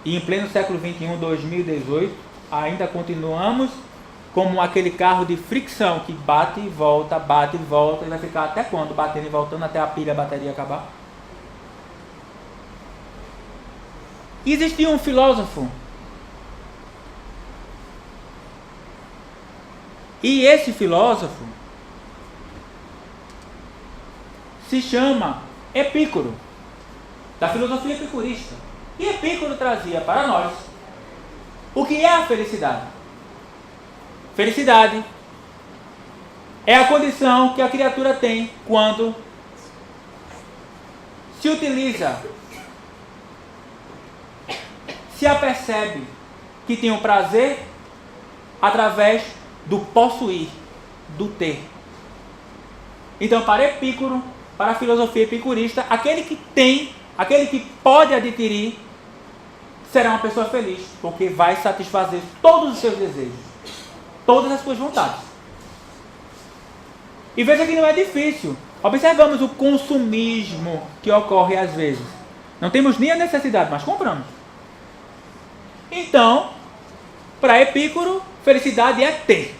E em pleno século XXI, 2018, ainda continuamos como aquele carro de fricção que bate e volta, e vai ficar até quando? Batendo e voltando até a pilha, a bateria acabar. E existia um filósofo. E esse filósofo se chama Epícoro, da filosofia epicurista. E Epícoro trazia para nós o que é a felicidade. Felicidade é a condição que a criatura tem quando se utiliza, se apercebe que tem o prazer através do possuir, do ter. Então, para Epícoro, para a filosofia epicurista, aquele que tem, aquele que pode adquirir, será uma pessoa feliz, porque vai satisfazer todos os seus desejos, todas as suas vontades. E veja que não é difícil. Observamos o consumismo que ocorre às vezes. Não temos nem a necessidade, mas compramos. Então, para Epícoro, felicidade é ter.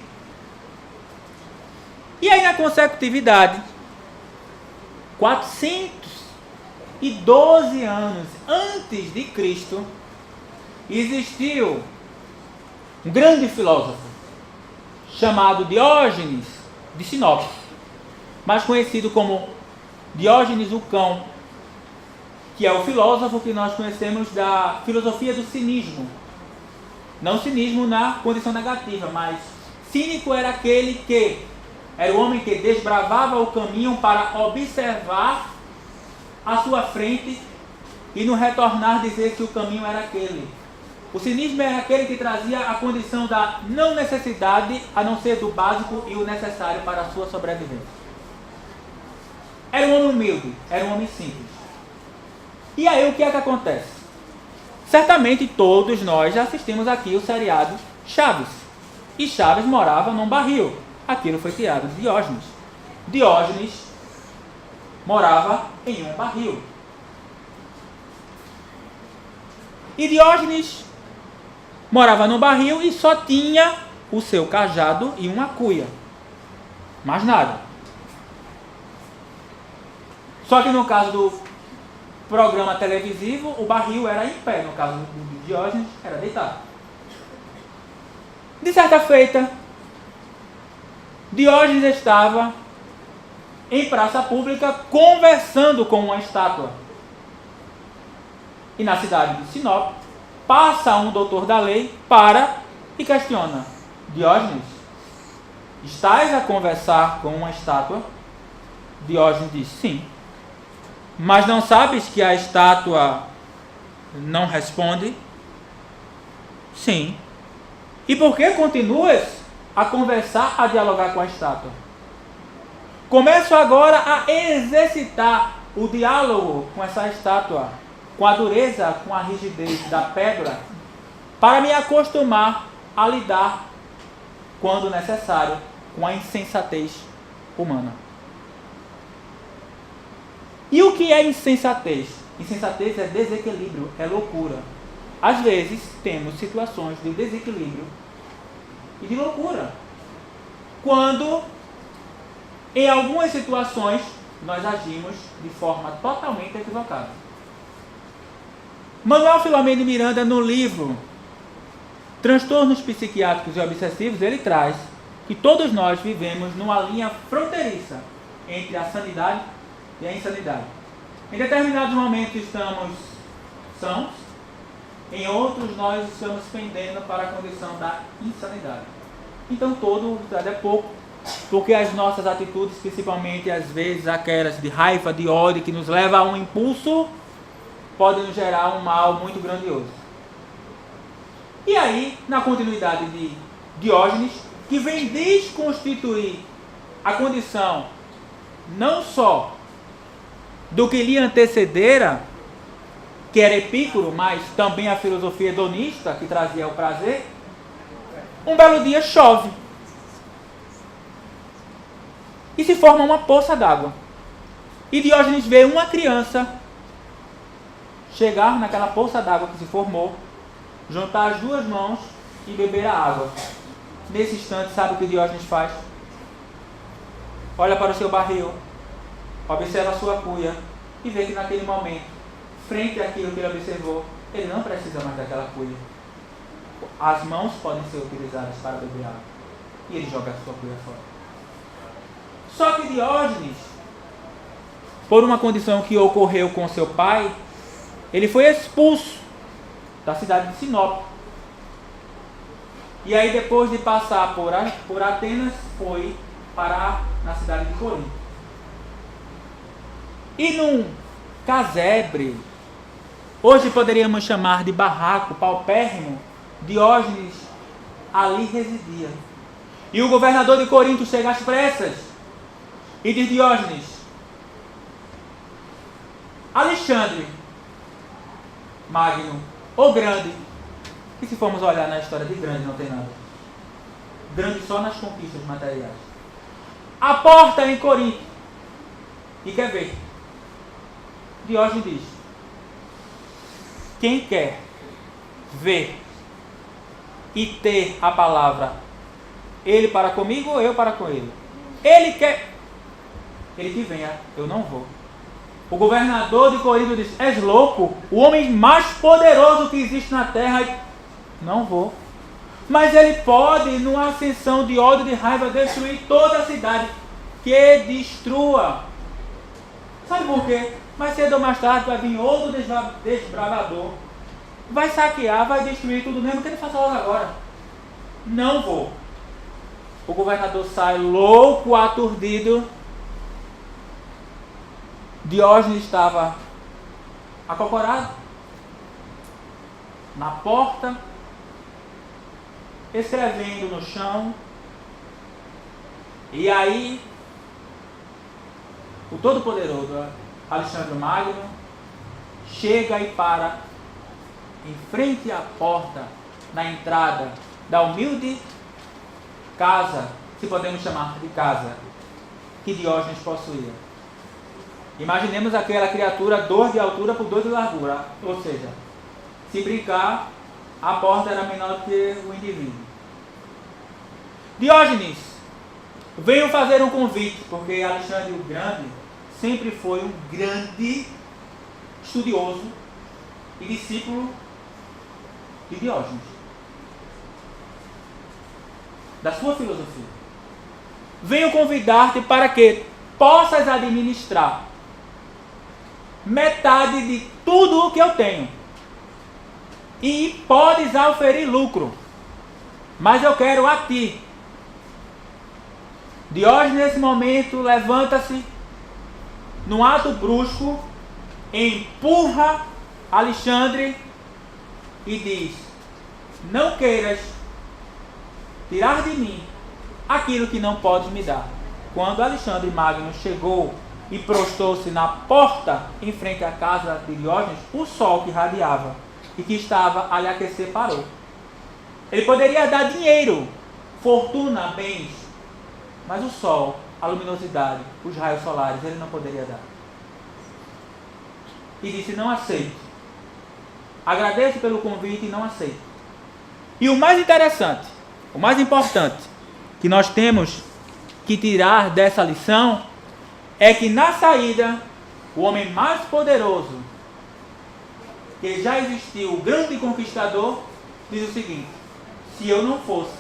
E aí na consecutividade, 412 anos antes de Cristo, existiu um grande filósofo chamado Diógenes de Sinope, mais conhecido como Diógenes o Cão, que é o filósofo que nós conhecemos da filosofia do cinismo. Não cinismo na condição negativa, mas cínico era aquele que era o homem que desbravava o caminho para observar à sua frente e no retornar dizer que o caminho era aquele. O cinismo era aquele que trazia a condição da não necessidade, a não ser do básico e o necessário para a sua sobrevivência. Era um homem humilde, era um homem simples. E aí o que é que acontece? Certamente todos nós já assistimos aqui o seriado Chaves. E Chaves morava num barril. Aquilo foi criado de Diógenes. Diógenes morava em um barril. E Diógenes morava no barril e só tinha o seu cajado e uma cuia. Mais nada. Só que no caso do programa televisivo, o barril era em pé. No caso do Diógenes, era deitado. De certa feita, Diógenes estava em praça pública conversando com uma estátua. E na cidade de Sinope, passa um doutor da lei, para e questiona: Diógenes, estás a conversar com uma estátua? Diógenes diz: sim. Mas não sabes que a estátua não responde? Sim. E por que continuas a conversar, a dialogar com a estátua? Começo agora a exercitar o diálogo com essa estátua, com a dureza, com a rigidez da pedra, para me acostumar a lidar, quando necessário, com a insensatez humana. E o que é insensatez? Insensatez é desequilíbrio, é loucura. Às vezes temos situações de desequilíbrio e de loucura, quando em algumas situações nós agimos de forma totalmente equivocada. Manuel Filomeno de Miranda, no livro Transtornos Psiquiátricos e Obsessivos, ele traz que todos nós vivemos numa linha fronteiriça entre a sanidade e a insanidade. Em determinados momentos estamos sãos, em outros nós estamos pendendo para a condição da insanidade. Então todo é pouco, porque as nossas atitudes, principalmente às vezes aquelas de raiva, de ódio, que nos levam a um impulso, podem nos gerar um mal muito grandioso. E aí, na continuidade de Diógenes, que vem desconstituir a condição não só do que lhe antecedera, que era Epicuro, mas também a filosofia hedonista, que trazia o prazer. Um belo dia chove e se forma uma poça d'água. E Diógenes vê uma criança chegar naquela poça d'água que se formou, juntar as duas mãos e beber a água. Nesse instante, sabe o que Diógenes faz? Olha para o seu barril, observa a sua cuia e vê que naquele momento, frente àquilo que ele observou, ele não precisa mais daquela cuia. As mãos podem ser utilizadas para beber água. E ele joga a sua cuia fora. Só que Diógenes, por uma condição que ocorreu com seu pai, ele foi expulso da cidade de Sinop. E aí, depois de passar por Atenas, foi parar na cidade de Corinto. E num casebre, hoje poderíamos chamar de barraco paupérrimo, Diógenes ali residia. E o governador de Corinto chega às pressas e diz: Diógenes, Alexandre Magno, ou grande, que se formos olhar na história de grande não tem nada. Grande só nas conquistas materiais. A porta em Corinto. E quer ver? Diógenes diz: quem quer ver e ter a palavra, ele para comigo ou eu para com ele? Ele quer, ele que venha, eu não vou. O governador de Corinto diz: és louco? O homem mais poderoso que existe na terra, não vou. Mas ele pode, numa ascensão de ódio e de raiva, destruir toda a cidade. Que destrua. Sabe por quê? Mais cedo ou mais tarde vai vir outro desbravador, vai saquear, vai destruir tudo mesmo, que ele faça logo agora. Não vou. O governador sai louco, aturdido. Diógenes estava acocorado na porta, escrevendo no chão. E aí, o todo-poderoso Alexandre Magno chega e para em frente à porta, na entrada da humilde casa, se podemos chamar de casa, que Diógenes possuía. Imaginemos aquela criatura 2 de altura por 2 de largura, ou seja, se brincar, a porta era menor do que o indivíduo. Diógenes, venham fazer um convite, porque Alexandre o Grande sempre foi um grande estudioso e discípulo de Diógenes, da sua filosofia. Venho convidar-te para que possas administrar metade de tudo o que eu tenho e podes oferir lucro, mas eu quero a ti. Diógenes, nesse momento, levanta-se num ato brusco, empurra Alexandre e diz: não queiras tirar de mim aquilo que não podes me dar. Quando Alexandre Magno chegou e prostou-se na porta em frente à casa de Diógenes, o sol que radiava e que estava a lhe aquecer parou. Ele poderia dar dinheiro, fortuna, bens, mas o sol, a luminosidade, os raios solares, ele não poderia dar. E disse: não aceito. Agradeço pelo convite e não aceito. E o mais interessante, o mais importante que nós temos que tirar dessa lição é que na saída, o homem mais poderoso que já existiu o grande conquistador, diz o seguinte: se eu não fosse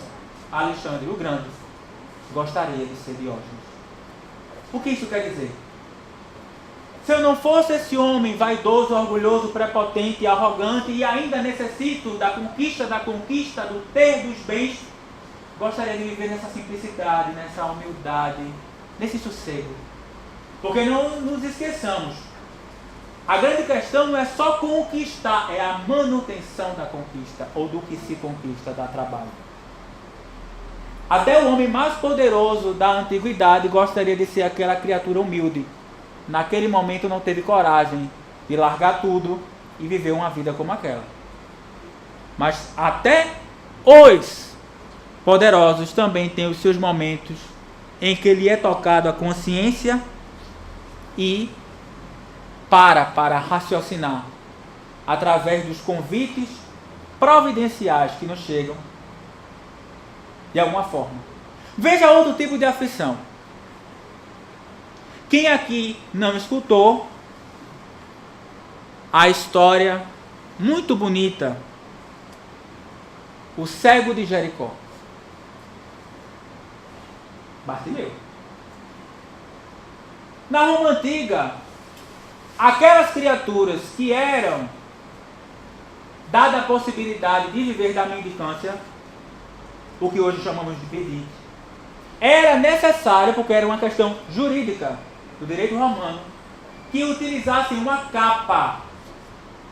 Alexandre o Grande, gostaria de ser Diógenes. O que isso quer dizer? Se eu não fosse esse homem vaidoso, orgulhoso, prepotente, arrogante e ainda necessito da conquista, do ter dos bens, gostaria de viver nessa simplicidade, nessa humildade, nesse sossego. Porque não nos esqueçamos, a grande questão não é só conquistar, é a manutenção da conquista, ou do que se conquista, dá trabalho. Até o homem mais poderoso da antiguidade gostaria de ser aquela criatura humilde. Naquele momento não teve coragem de largar tudo e viver uma vida como aquela. Mas até os poderosos também têm os seus momentos em que lhe é tocado a consciência e para raciocinar através dos convites providenciais que nos chegam de alguma forma. Veja outro tipo de aflição. Quem aqui não escutou a história muito bonita, o cego de Jericó? Bartimeu. Na Roma Antiga, aquelas criaturas que eram dada a possibilidade de viver da mendicância, o que hoje chamamos de pedinte, era necessário, porque era uma questão jurídica do direito romano, que utilizassem uma capa.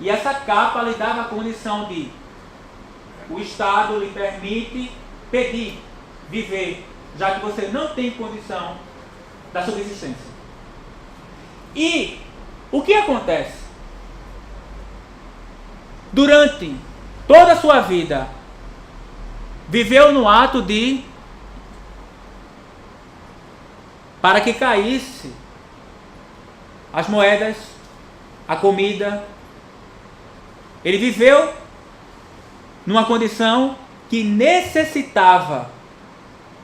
E essa capa lhe dava a condição de o Estado lhe permite pedir, viver, já que você não tem condição da subsistência. E o que acontece? Durante toda a sua vida, viveu no ato de, para que caísse as moedas, a comida. Ele viveu numa condição que necessitava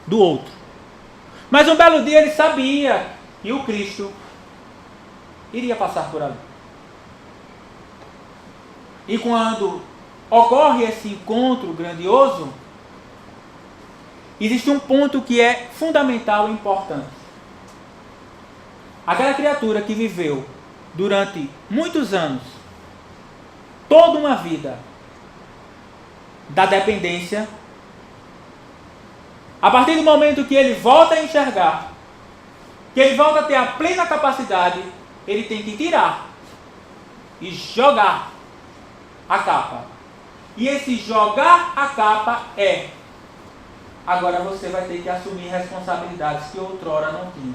do outro. Mas um belo dia ele sabia que o Cristo iria passar por ali. E quando ocorre esse encontro grandioso, existe um ponto que é fundamental e importante. Aquela criatura que viveu durante muitos anos, toda uma vida da dependência, a partir do momento que ele volta a enxergar, que ele volta a ter a plena capacidade, ele tem que tirar e jogar a capa. E esse jogar a capa é: agora você vai ter que assumir responsabilidades que outrora não tinha.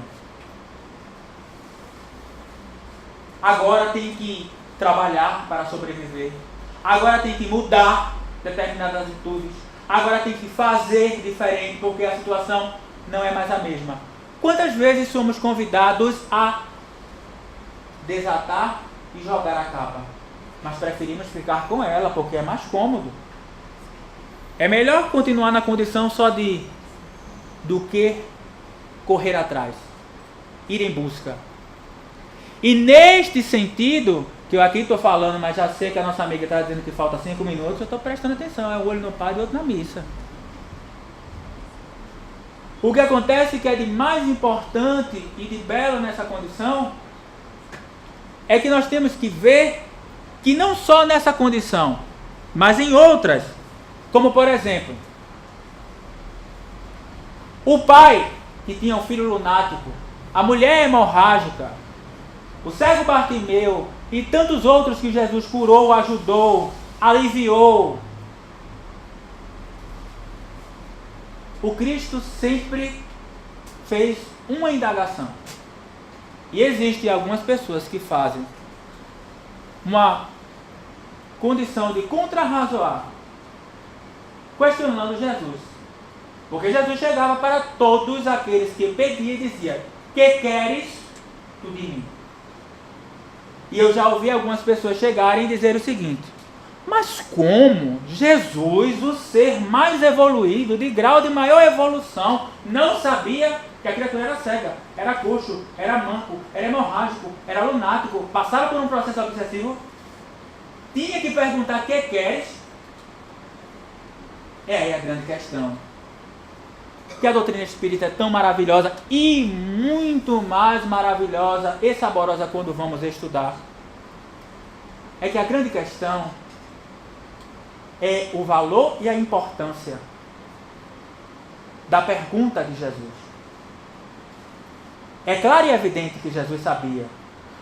Agora tem que trabalhar para sobreviver. Agora tem que mudar determinadas atitudes. Agora tem que fazer diferente, porque a situação não é mais a mesma. Quantas vezes somos convidados a desatar e jogar a capa, mas preferimos ficar com ela porque é mais cômodo. É melhor continuar na condição só do que correr atrás, ir em busca. E neste sentido, que eu aqui estou falando, mas já sei que a nossa amiga está dizendo que falta 5 minutos, eu estou prestando atenção, é um olho no padre e outro na missa. O que acontece que é de mais importante e de belo nessa condição é que nós temos que ver que não só nessa condição, mas em outras, como por exemplo, o pai que tinha um filho lunático, a mulher hemorrágica, o cego Bartimeu e tantos outros que Jesus curou, ajudou, aliviou. O Cristo sempre fez uma indagação. E existem algumas pessoas que fazem uma condição de contrarrazoar, questionando Jesus. Porque Jesus chegava para todos aqueles que pediam e dizia: que queres tu de mim? E eu já ouvi algumas pessoas chegarem e dizer o seguinte: mas como Jesus, o ser mais evoluído, de grau de maior evolução, não sabia que a criatura era cega, era coxo, era manco, era hemorrágico, era lunático, passaram por um processo obsessivo? tinha que perguntar: o que queres? É aí a grande questão. Que a doutrina espírita é tão maravilhosa e muito mais maravilhosa e saborosa quando vamos estudar. É que a grande questão é o valor e a importância da pergunta de Jesus. É claro e evidente que Jesus sabia,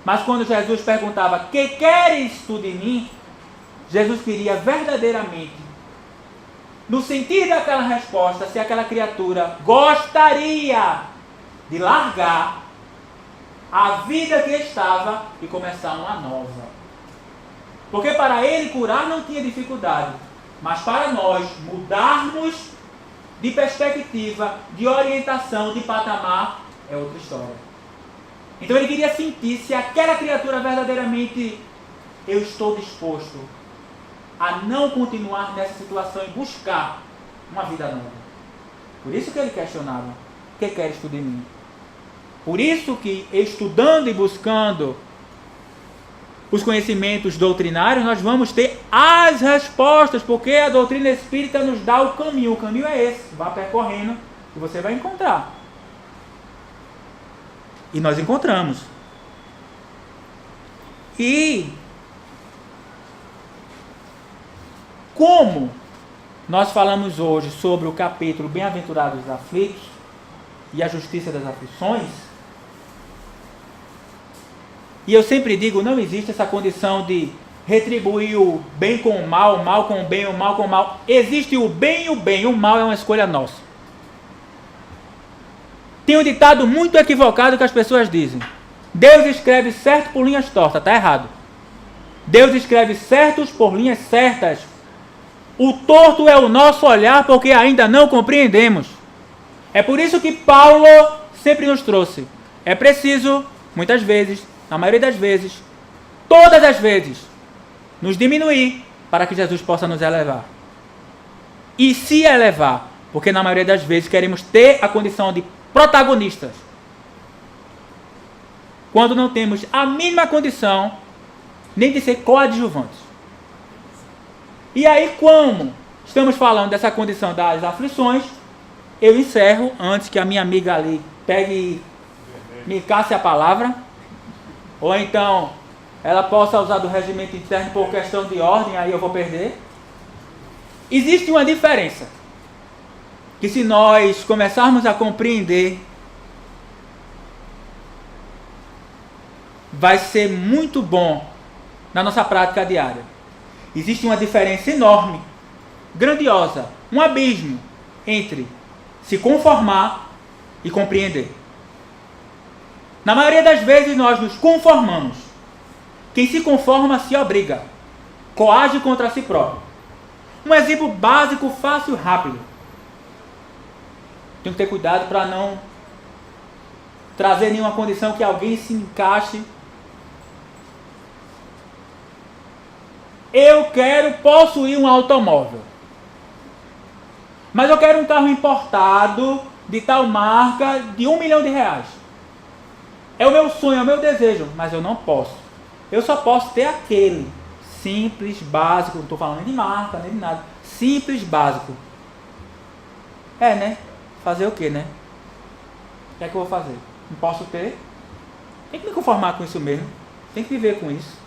mas quando Jesus perguntava: que queres tu de mim? Jesus queria verdadeiramente, no sentido daquela resposta, se aquela criatura gostaria de largar a vida que estava e começar uma nova. Porque para ele curar não tinha dificuldade, mas para nós mudarmos de perspectiva, de orientação, de patamar, é outra história. Então ele queria sentir se aquela criatura verdadeiramente: eu estou disposto a não continuar nessa situação e buscar uma vida nova. Por isso que ele questionava: o que queres tu de mim? Por isso que, estudando e buscando os conhecimentos doutrinários, nós vamos ter as respostas, porque a doutrina espírita nos dá o caminho. O caminho é esse: vá percorrendo e você vai encontrar. E nós encontramos. E como nós falamos hoje sobre o capítulo Bem-aventurados os aflitos e a justiça das aflições, e eu sempre digo, não existe essa condição de retribuir o bem com o mal com o bem, o mal com o mal. Existe o bem e o bem, o mal é uma escolha nossa. Tem um ditado muito equivocado que as pessoas dizem: Deus escreve certo por linhas tortas. Está errado. Deus escreve certos por linhas certas. O torto é o nosso olhar, porque ainda não compreendemos. É por isso que Paulo sempre nos trouxe: é preciso, muitas vezes, na maioria das vezes, todas as vezes, nos diminuir para que Jesus possa nos elevar. E se elevar, porque na maioria das vezes queremos ter a condição de protagonistas, quando não temos a mínima condição nem de ser coadjuvantes. E aí, como estamos falando dessa condição das aflições, eu encerro, antes que a minha amiga ali pegue e me casse a palavra, ou então ela possa usar do regimento interno por questão de ordem, aí eu vou perder. Existe uma diferença, que se nós começarmos a compreender, vai ser muito bom na nossa prática diária. Existe uma diferença enorme, grandiosa, um abismo entre se conformar e compreender. Na maioria das vezes nós nos conformamos. Quem se conforma se obriga, coage contra si próprio. Um exemplo básico, fácil, rápido. Tenho que ter cuidado para não trazer nenhuma condição que alguém se encaixe. Eu quero possuir um automóvel, mas eu quero um carro importado de tal marca de R$1 milhão. É o meu sonho, é o meu desejo, mas eu não posso. Eu só posso ter aquele simples, básico. Não estou falando de marca, nem de nada. Simples, básico. É, né? Fazer o quê, né? O que é que eu vou fazer? Não posso ter? Tem que me conformar com isso mesmo. Tem que viver com isso.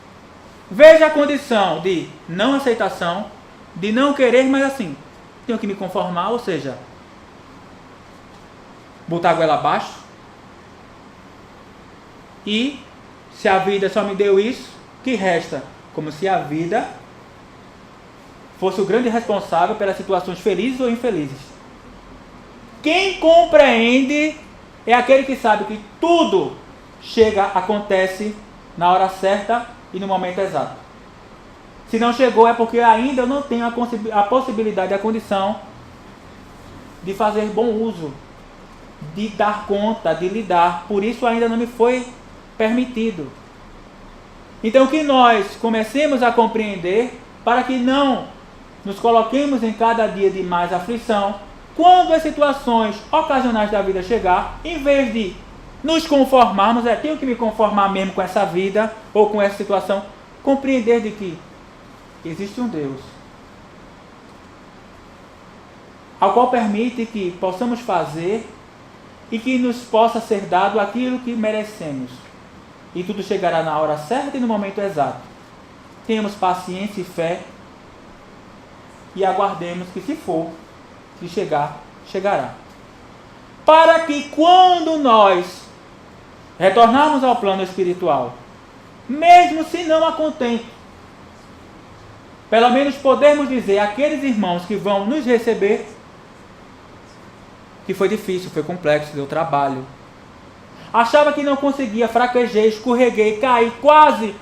Veja a condição de não aceitação, de não querer, mas assim, tenho que me conformar, ou seja, botar a goela abaixo. E se a vida só me deu isso, que resta? Como se a vida fosse o grande responsável pelas situações felizes ou infelizes. Quem compreende é aquele que sabe que tudo chega, acontece na hora certa e no momento exato. Se não chegou é porque ainda eu não tenho a possibilidade, a condição de fazer bom uso, de dar conta, de lidar. Por isso ainda não me foi permitido. Então que nós comecemos a compreender para que não nos coloquemos em cada dia de mais aflição. Quando as situações ocasionais da vida chegar, em vez de nos conformarmos, tenho que me conformar mesmo com essa vida ou com essa situação, compreender de que existe um Deus ao qual permite que possamos fazer e que nos possa ser dado aquilo que merecemos. E tudo chegará na hora certa e no momento exato. Tenhamos paciência e fé e aguardemos que, se for, se chegar, chegará. Para que quando nós retornarmos ao plano espiritual, mesmo se não a contente, pelo menos podemos dizer àqueles irmãos que vão nos receber que foi difícil, foi complexo, deu trabalho. Achava que não conseguia, fraquejei, escorreguei, caí, quase.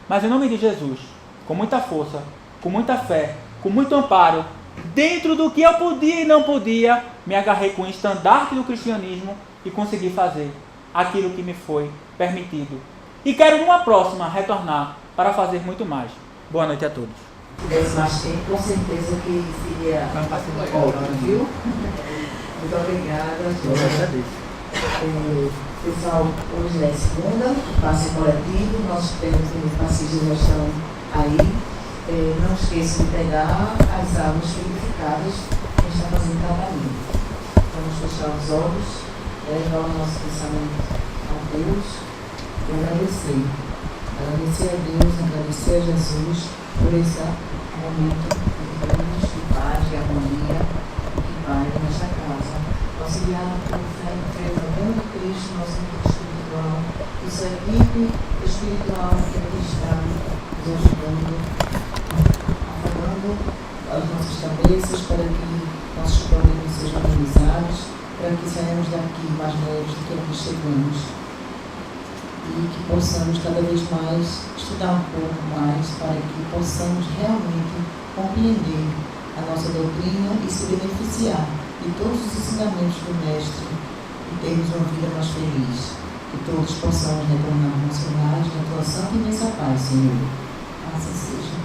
Mas em nome de Jesus, com muita força, com muita fé, com muito amparo, dentro do que eu podia e não podia, me agarrei com o estandarte do cristianismo e consegui fazer aquilo que me foi permitido. E quero numa próxima retornar para fazer muito mais. Boa noite a todos. Se tivesse mais tempo, com certeza que seria ótimo, viu? Muito obrigada. Eu agradeço. Pessoal, hoje é segunda, o passe coletivo, nossos passistas já estão aí. Não esqueça de pegar as almas purificadas que a gente está fazendo trabalhinho. Vamos fechar os olhos, levar o nosso pensamento a Deus e agradecer. Agradecer a Deus, agradecer a Jesus por esse momento de luz, de paz, de harmonia que vai nesta casa. Auxiliado pelo fé do Cristo, nosso equipe espiritual, e sua equipe espiritual que aqui está nos ajudando, afogando as nossas cabeças para que nossos problemas sejam minimizados, para que saímos daqui mais leves do que aqui chegamos. E que possamos cada vez mais estudar um pouco mais para que possamos realmente compreender a nossa doutrina e se beneficiar de todos os ensinamentos do Mestre e termos uma vida mais feliz. Que todos possamos retornar emocionados na tua santa e imensa paz, Senhor. Assim seja.